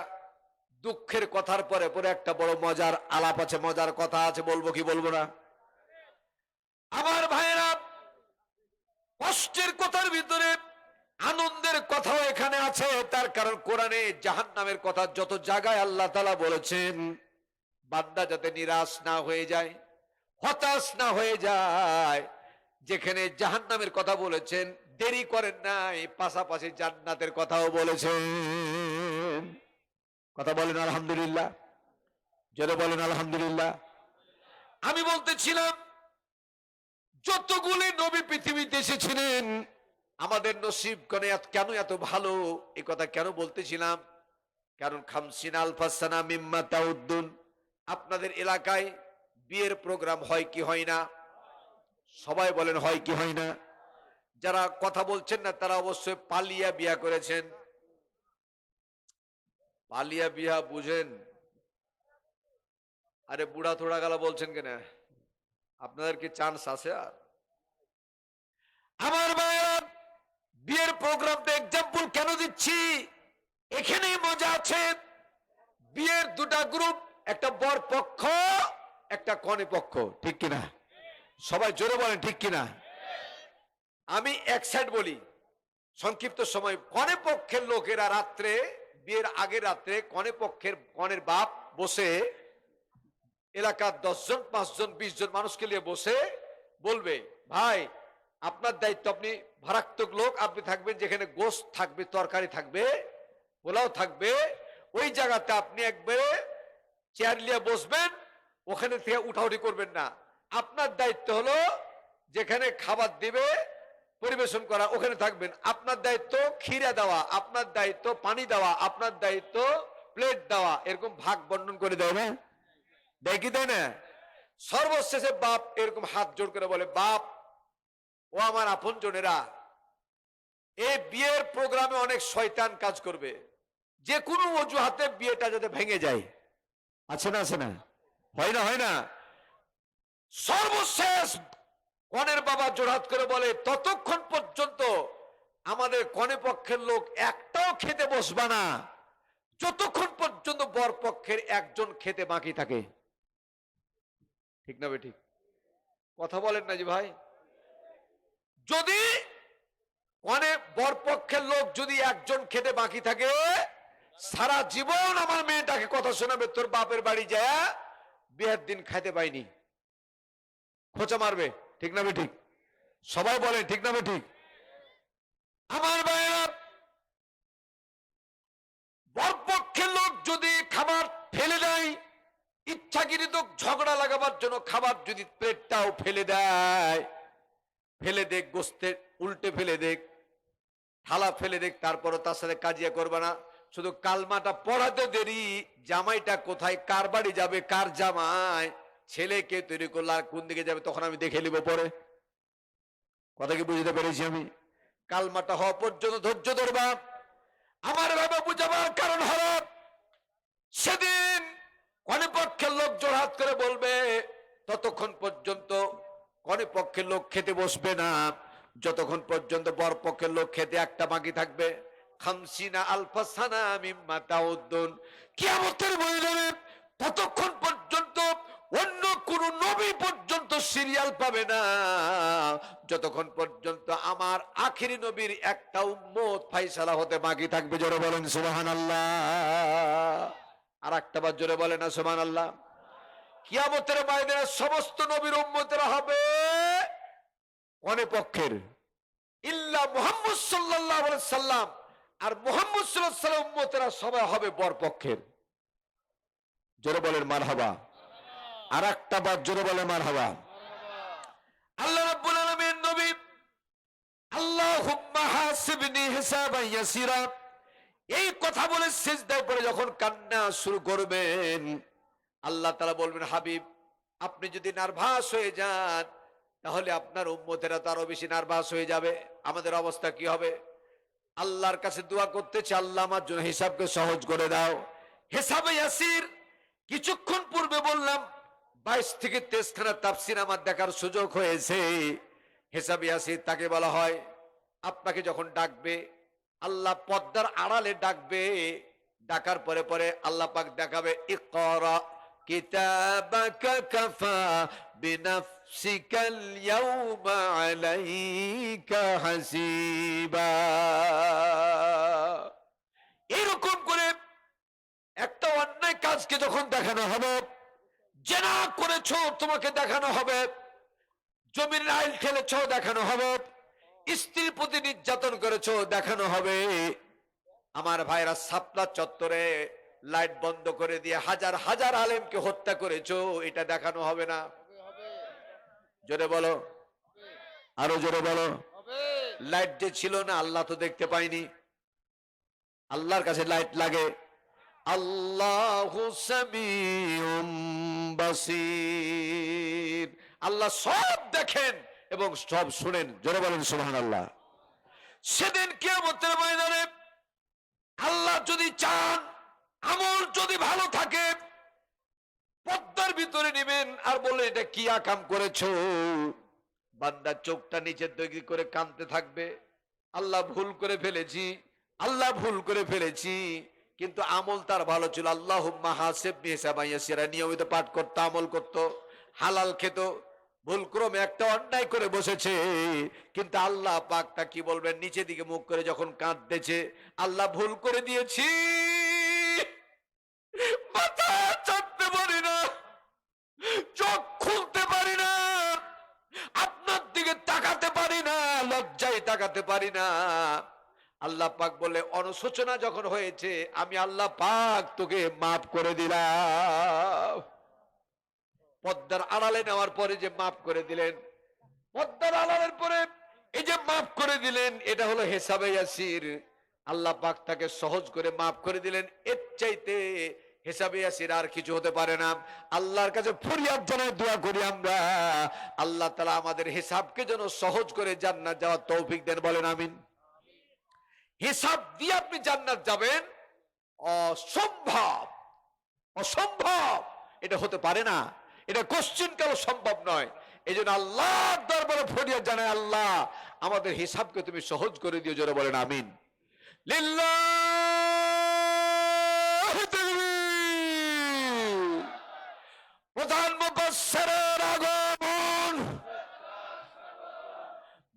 দুঃখের কথার পরে পরে একটা বড় মজার আলাপ আছে, মজার কথা আছে, বলবো কি বলবো না? আমার ভাইয়েরা, কষ্টের কথার ভিতরে আনন্দের কথাও এখানে আছে। তার কারণ কোরআনে জাহান্নামের কথা যত জায়গায় আল্লাহ তাআলা বলেছেন, বান্দা যাতে নিরাশ না হয়ে যায়, হতাশ না হয়ে যায়। যেখানে জাহান্নামের কথা বলেছেন দেরি করেন নাই, পাশাপাশি জান্নাতের কথাও বলেছেন। কথা বলেন আলহামদুলিল্লাহ। যারা বলেন আলহামদুলিল্লাহ। আমি বলতেছিলাম যতগুলি নবী পৃথিবীতে এসেছিলেন আমাদের নসিব কেন এত ভালো, এই কথা কেন বলতেছিলাম, কারণ খামসিনা আলফাসানা মিম্মা তাউদ্দুন, আপনাদের এলাকায় বিয়ের প্রোগ্রাম হয় কি হয় না? সবাই বলেন হয় কি হয় না? যারা কথা বলছেন না তারা অবশ্যই পালিয়া বিয়া করেছেন। পালিয়া বিয়া বুঝেন? আরে বুড়া থোড়া গালা বলছেন কেন? আপনাদের কি চান্স আছে? আর আমার ভাইরা, বিয়ের প্রোগ্রামটা এক্সাম্পল কেন দিচ্ছি, এখানেই মজা আছে। বিয়ের দুটা গ্রুপ, একটা বর পক্ষ একটা কনে পক্ষ, ঠিক কিনা? সবাই জোরে বলেন ঠিক কিনা? আমি এক সাইড বলি সংক্ষিপ্ত সময়। কনে পক্ষের লোকেরা রাত্রে, বিয়ের আগের রাত্রে কনের বাপ বসে এলাকার 10 জন 5 জন 20 জন মানুষকে নিয়ে বসে বলবে, ভাই আপনার দায়িত্ব, আপনি ভারাক্তক লোক, আপনি থাকবেন যেখানে গোশত থাকবে, তরকারি থাকবে, পোলাও থাকবে, ওই জায়গাতে আপনি একবারে চেয়ার নিয়ে বসবেন, ওখানে থেকে উঠাউঠি করবেন না। আপনার দায়িত্ব হলো যেখানে খাবার দিবে পরিবেশন করা, ওখানে থাকবেন। আপনার দায়িত্ব খিরা দেওয়া, আপনার দায়িত্ব পানি দেওয়া, আপনার দায়িত্ব প্লেট দেওয়া। এরকম ভাগ বন্টন করে দেয় না? দেয় কি দেয় না? সর্বশেষে বাপ এরকম হাত জোড় করে বলে, বাপ ও আমার আপনজনেরা, এই বিয়ের প্রোগ্রামে অনেক শয়তান কাজ করবে, যে কোনো অজুহাতে বিয়েটা যাতে ভেঙে যায়। আছে না? আছে না? হয় না? হয় না? সর্বশেষ কনের বাবা জোড়হাত করে বলে, ততক্ষণ পর্যন্ত আমাদের কনে পক্ষের লোক একটাও খেতে বসবা না যতক্ষণ পর্যন্ত বর পক্ষের একজন খেতে বাকি থাকে। ঠিক না বেঠিক? কথা বলেন না জি ভাই। যদি কনে বর পক্ষের লোক যদি একজন খেতে বাকি থাকে, সারা জীবন আমার মেয়েটাকে কথা শোনাবে, তোর বাপের বাড়ি যায় বিয়ের দিন খাইতে পাইনি, খোঁচা মারবে। ঠিক না বেঠিক? সবাই বলেন ঠিক না বেঠিক? আমার ভাইয়েরা, বরপক্ষের লোক যদি খাবার ফেলে দেয়, ইচ্ছাকৃত ঝগড়া লাগাবার জন্য খাবার যদি প্লেটটাও ফেলে দেয়, ফেলে দেখ, গোস্তের উল্টে ফেলে দেখ, থালা ফেলে দেখ, তারপরও তার সাথে কাজিয়া করবে না। শুধু কালমাটা পড়াতে দেরি, জামাইটা কোথায়, কার বাড়ি যাবে, কার জামাই, ছেলেকে তৈরি করলে আর কোন দিকে যাবে, তখন আমি দেখে নিব পরে। কথা কি বুঝতে পেরেছি আমি? কালমাটা হওয়া পর্যন্ত ধৈর্য ধরবা। আমার ভাবে বুঝাবার কারণ হলো, সেদিন কনে পক্ষের লোক জোড়হাত করে বলবে, ততক্ষণ পর্যন্ত কনে পক্ষের লোক খেতে বসবে না যতক্ষণ পর্যন্ত বর পক্ষের লোক খেতে একটা বাকি থাকবে। খামসিনা আলফাসানা মিম্মা তাউদ্দুন, কিয়ামতের ময়দানে ততক্ষণ পর্যন্ত অন্য কোন নবী পর্যন্ত সিরিয়াল পাবে না যতক্ষণ পর্যন্ত আমার আখিরি নবীর একটা উম্মত ফায়সালা হতে বাকি থাকবে। জোরে বলেন সুবহানাল্লাহ। আর একটা বার জোরে বলেন না সুবহানাল্লাহ। কিয়ামতের ময়দানে সমস্ত নবীর উম্মতেরা হবে কনে পক্ষের, ইল্লা মুহাম্মদ সাল্লাল্লাহু আলাইহি সাল্লাম, আর মুহাম্মদ সাল্লাল্লাহু আলাইহি সাল্লাম উম্মতেরা সবাই হবে বর পক্ষের। জোরে বলেন মারহাবা। আর একটা বার জোরে বলেন মারহাবা। আল্লাহ রাব্বুল আলামিন নবী আল্লাহুম্মা হাসিবনি হিসাবান ইয়াসিরা এই কথা বলে সিজদায় পড়ে যখন কান্না শুরু করবেন, আল্লাহ তাআলা বলবেন, হাবিব আপনি যদি নার্ভাস হয়ে যান তাহলে আপনার উম্মতেরা তো আরো বেশি নার্ভাস হয়ে যাবে, আমাদের অবস্থা কি হবে? আল্লাহর কাছে দোয়া করতেছে, আল্লাহ আমার জন্য হিসাবকে সহজ করে দাও। হিসাবে ইয়াসির কিছুক্ষণ পূর্বে বললাম 22 থেকে 23 খানা তাফসীর আমার দেখার সুযোগ হয়েছে। হিসাবে ইয়াসির তাকে বলা হয়, আপনাকে যখন ডাকবে আল্লাহ পর্দার আড়ালে ডাকবে, ডাকার পরে পরে আল্লাহ পাক দেখাবে, ইকরা কিতাবাকা কাফা বিনাফসিকাল ইয়াউমা আলাইকা হাসিবা। এরকম করে একটা অন্যায় কাজকে যখন দেখানো হবে, জেনা করেছো তোমাকে দেখানো হবে, জমির আইল খেলেছো দেখানো হবে, স্ত্রীর প্রতি নির্যাতন করেছো দেখানো হবে। আমার ভাইরা শাপলা চত্বরে লাইট বন্ধ করে দিয়ে হাজার হাজার আলেমকে হত্যা করেছো, এটা দেখানো হবে না? জোরে বলো, আরো জোরে বলো। লাইট যে ছিল না, আল্লাহ তো দেখতে পাইনি। আল্লাহর কাছে লাইট লাগে। আল্লাহু সামিউম বাসীর, আল্লাহ সব দেখেন এবং সব শুনেন। জোরে বলেন সুবহানাল্লাহ। সেদিন কিয়ামতের ময়দানে আল্লাহ যদি চান, আমল যদি ভালো থাকে, পর্দার ভিতরে নেবেন আর বললেন এটা কি কাম করেছো। বান্দা চোখটা নিচের দিকে করে কাঁদতে থাকবে, আল্লাহ ভুল করে ফেলেছি, আল্লাহ ভুল করে ফেলেছি। কিন্তু আমল তার ভালো ছিল। আল্লাহুম্মা হাসিবনি হিসাবান ইয়াসিরা, নিয়মিত পাঠ করতে, আমল করত, হালাল খেত। ভুল ক্রমে একটা অন্যায় করে বসেছে, কিন্তু আল্লাহ পাকটা কি বলবেন, নিচে দিকে মুখ করে যখন কাঁদতেছে, আল্লাহ ভুল করে দিয়েছি, মাথা চাপতে পারি না, চোখ খুলতে পারি না, আপনার দিকে তাকাতে পারি না, লজ্জায় তাকাতে পারি না। আল্লাহ পাক বলে, অনুশোচনা যখন হয়েছে, আমি আল্লাহ পাক তোকে মাফ করে দিলাম। পর্দার আড়ালে নেওয়ার পরে যে মাফ করে দিলেন, পর্দার আড়ালের পরে এই যে মাফ করে দিলেন, এটা হলো হিসাবে ইয়াসির। আল্লাহ পাক তাকে সহজ করে মাফ করে দিলেন। এর চাইতে হিসাবে ইয়াসির আর কিছু হতে পারে না। আল্লাহর কাছে ফরিয়াদ জানাই, দোয়া করি আমরা, আল্লাহ তাআলা আমাদের হিসাবকে যেন সহজ করে জান্নাত যাওয়ার তৌফিক দেন। বলেন আমিন। হিসাব দিয়ে আপনি জান্নাত যাবেন, অসম্ভব, অসম্ভব, এটা হতে পারে না, এটা কোশ্চিন কাল সম্ভব নয়। এই জন্য আল্লাহর দরবারে ফরিয়াদ জানায়, আল্লাহ আমাদের হিসাবকে তুমি সহজ করে দিও। জোরে বলেন আমিন। লিল্লাহি তাকবীর। প্রধান মুফাসসিরের আগমন,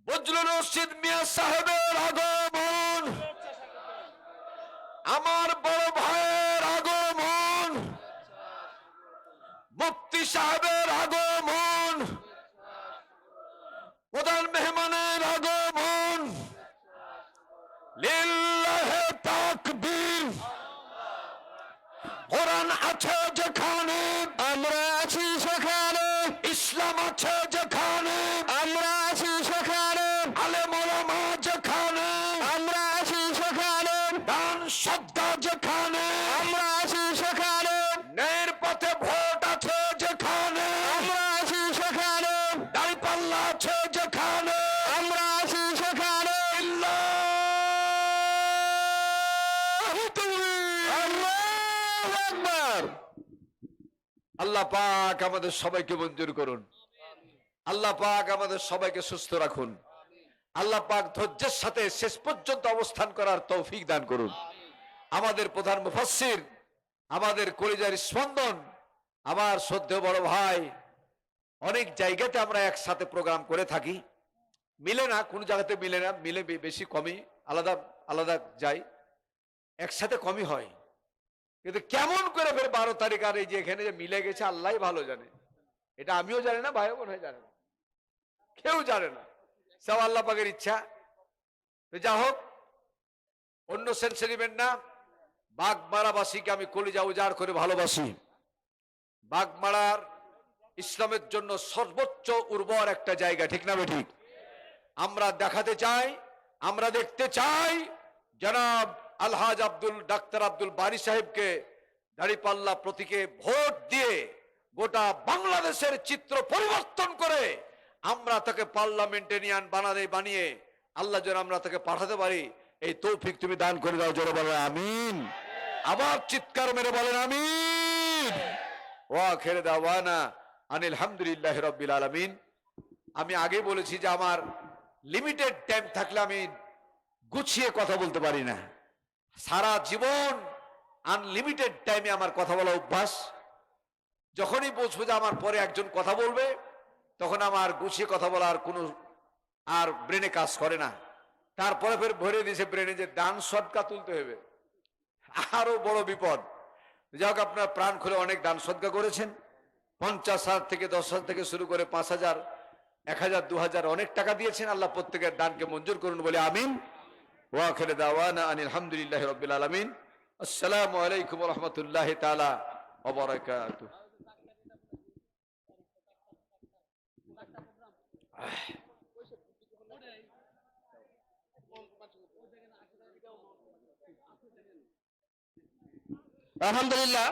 বজলুর রশিদ মিয়া সাহেবের আগমন, আমার বড় ভাইয়ের আগমন, মুফতি সাহেবের আগমন, প্রধান মেহমানের আগমন। লিল্লাহি তাকবীর। কোরআন আছে যেখানে আমরা আছি সেখানে, ইসলাম আছে যেখানে আমরা আছি সেখানে, আলেম ওলামা যেখানে আমরা আছি সেখানে, দান শ্রদ্ধা যেখানে আমরা আছি সেখানে, ন্যায়ের পথে ভোট আছে যেখানে আমরা আছি সেখানে, দাঁড়িপাল্লা আছে যেখানে আমরা আছি সেখানে। আল্লাহু তাকবীর, আল্লাহু আকবার। আল্লাহ পাক আমাদের সবাইকে মঞ্জুর করুন। আল্লাহ পাক আমাদের সবাইকে সুস্থ রাখুন। আল্লাহ পাক ধৈর্যের সাথে শেষ পর্যন্ত অবস্থান করার তৌফিক দান করুন। আমাদের প্রধান মুফাসসির, আমাদের কলিজার স্পন্দন, আমার শ্রদ্ধেয় বড় ভাই, অনেক জায়গাতে আমরা একসাথে প্রোগ্রাম করে থাকি, মিলে না, কোন জায়গাতে মিলে না, মিলে বেশি কমই, আলাদা আলাদা যাই, একসাথে কমই হয়। কিন্তু কেমন করে ফের 12 তারিখ আর এই যে এখানে যে মিলে গেছে, আল্লাহ ভালো জানে। এটা আমিও জানি না, ভাইও বোন জানে না, কেউ জানে না, সব আল্লাহ পাকের ইচ্ছা। যা হোক, অন্য সেন্সে নেবেন না। বাগমারাবাসীকে আমি কলিজা উজাড় করে ভালোবাসি। বাগমারার ইসলামের জন্য সর্বোচ্চ উর্বর একটা জায়গা, ঠিক না ঠিক? আমরা দেখাতে চাই, আমরা দেখতে চাই জনাব আলহাজ ডাক্তার আব্দুল বারী সাহেবকে দাঁড়িপাল্লা প্রতীকে ভোট দিয়ে গোটা বাংলাদেশের চিত্র পরিবর্তন করে আমরা তাকে পার্লামেন্টেরিয়ান বানিয়ে আল্লাহ যেন আমরা তাকে পাঠাতে পারি, এই তৌফিক তুমি দান করে দাও। জোরে বলেন আমিন। আবার চিৎকার মেরে বলেন আমিন। ওয়া আখিরু দাওয়ানা আনিল হামদুলিল্লাহি রাব্বিল আলামিন। আমি আগে বলেছি যে আমার লিমিটেড টাইম থাকলে আমি গুছিয়ে কথা বলতে পারি না। সারা জীবন আনলিমিটেড টাইমে আমার কথা বলা অভ্যাস। যখনই বুঝবো যে আমার পরে একজন কথা বলবে, তখন আমার গুছিয়ে কথা বলার কোনো আর ব্রেনে কাজ করে না। তারপরে ফের ভরে দিয়েছে ব্রেনে যে দান সদকা তুলতে হবে, আরো বড় বিপদ। যাই হোক, আপনার প্রাণ খুলে অনেক দান সদকা করেছেন, 50,000 থেকে 10,000 থেকে শুরু করে 5,000, 1,000, 2,000 অনেক টাকা দিয়েছেন। আল্লাহ প্রত্যেকের দানকে মঞ্জুর করুন বলে আমিন। ওয়া আখিরু দাওয়ানা আনিল হামদুলিল্লাহি রাব্বিল আলামিন। আসসালামু আলাইকুম ওয়া রাহমাতুল্লাহি তাআলা ওয়া বারাকাতুহু। আলহামদুলিল্লাহ।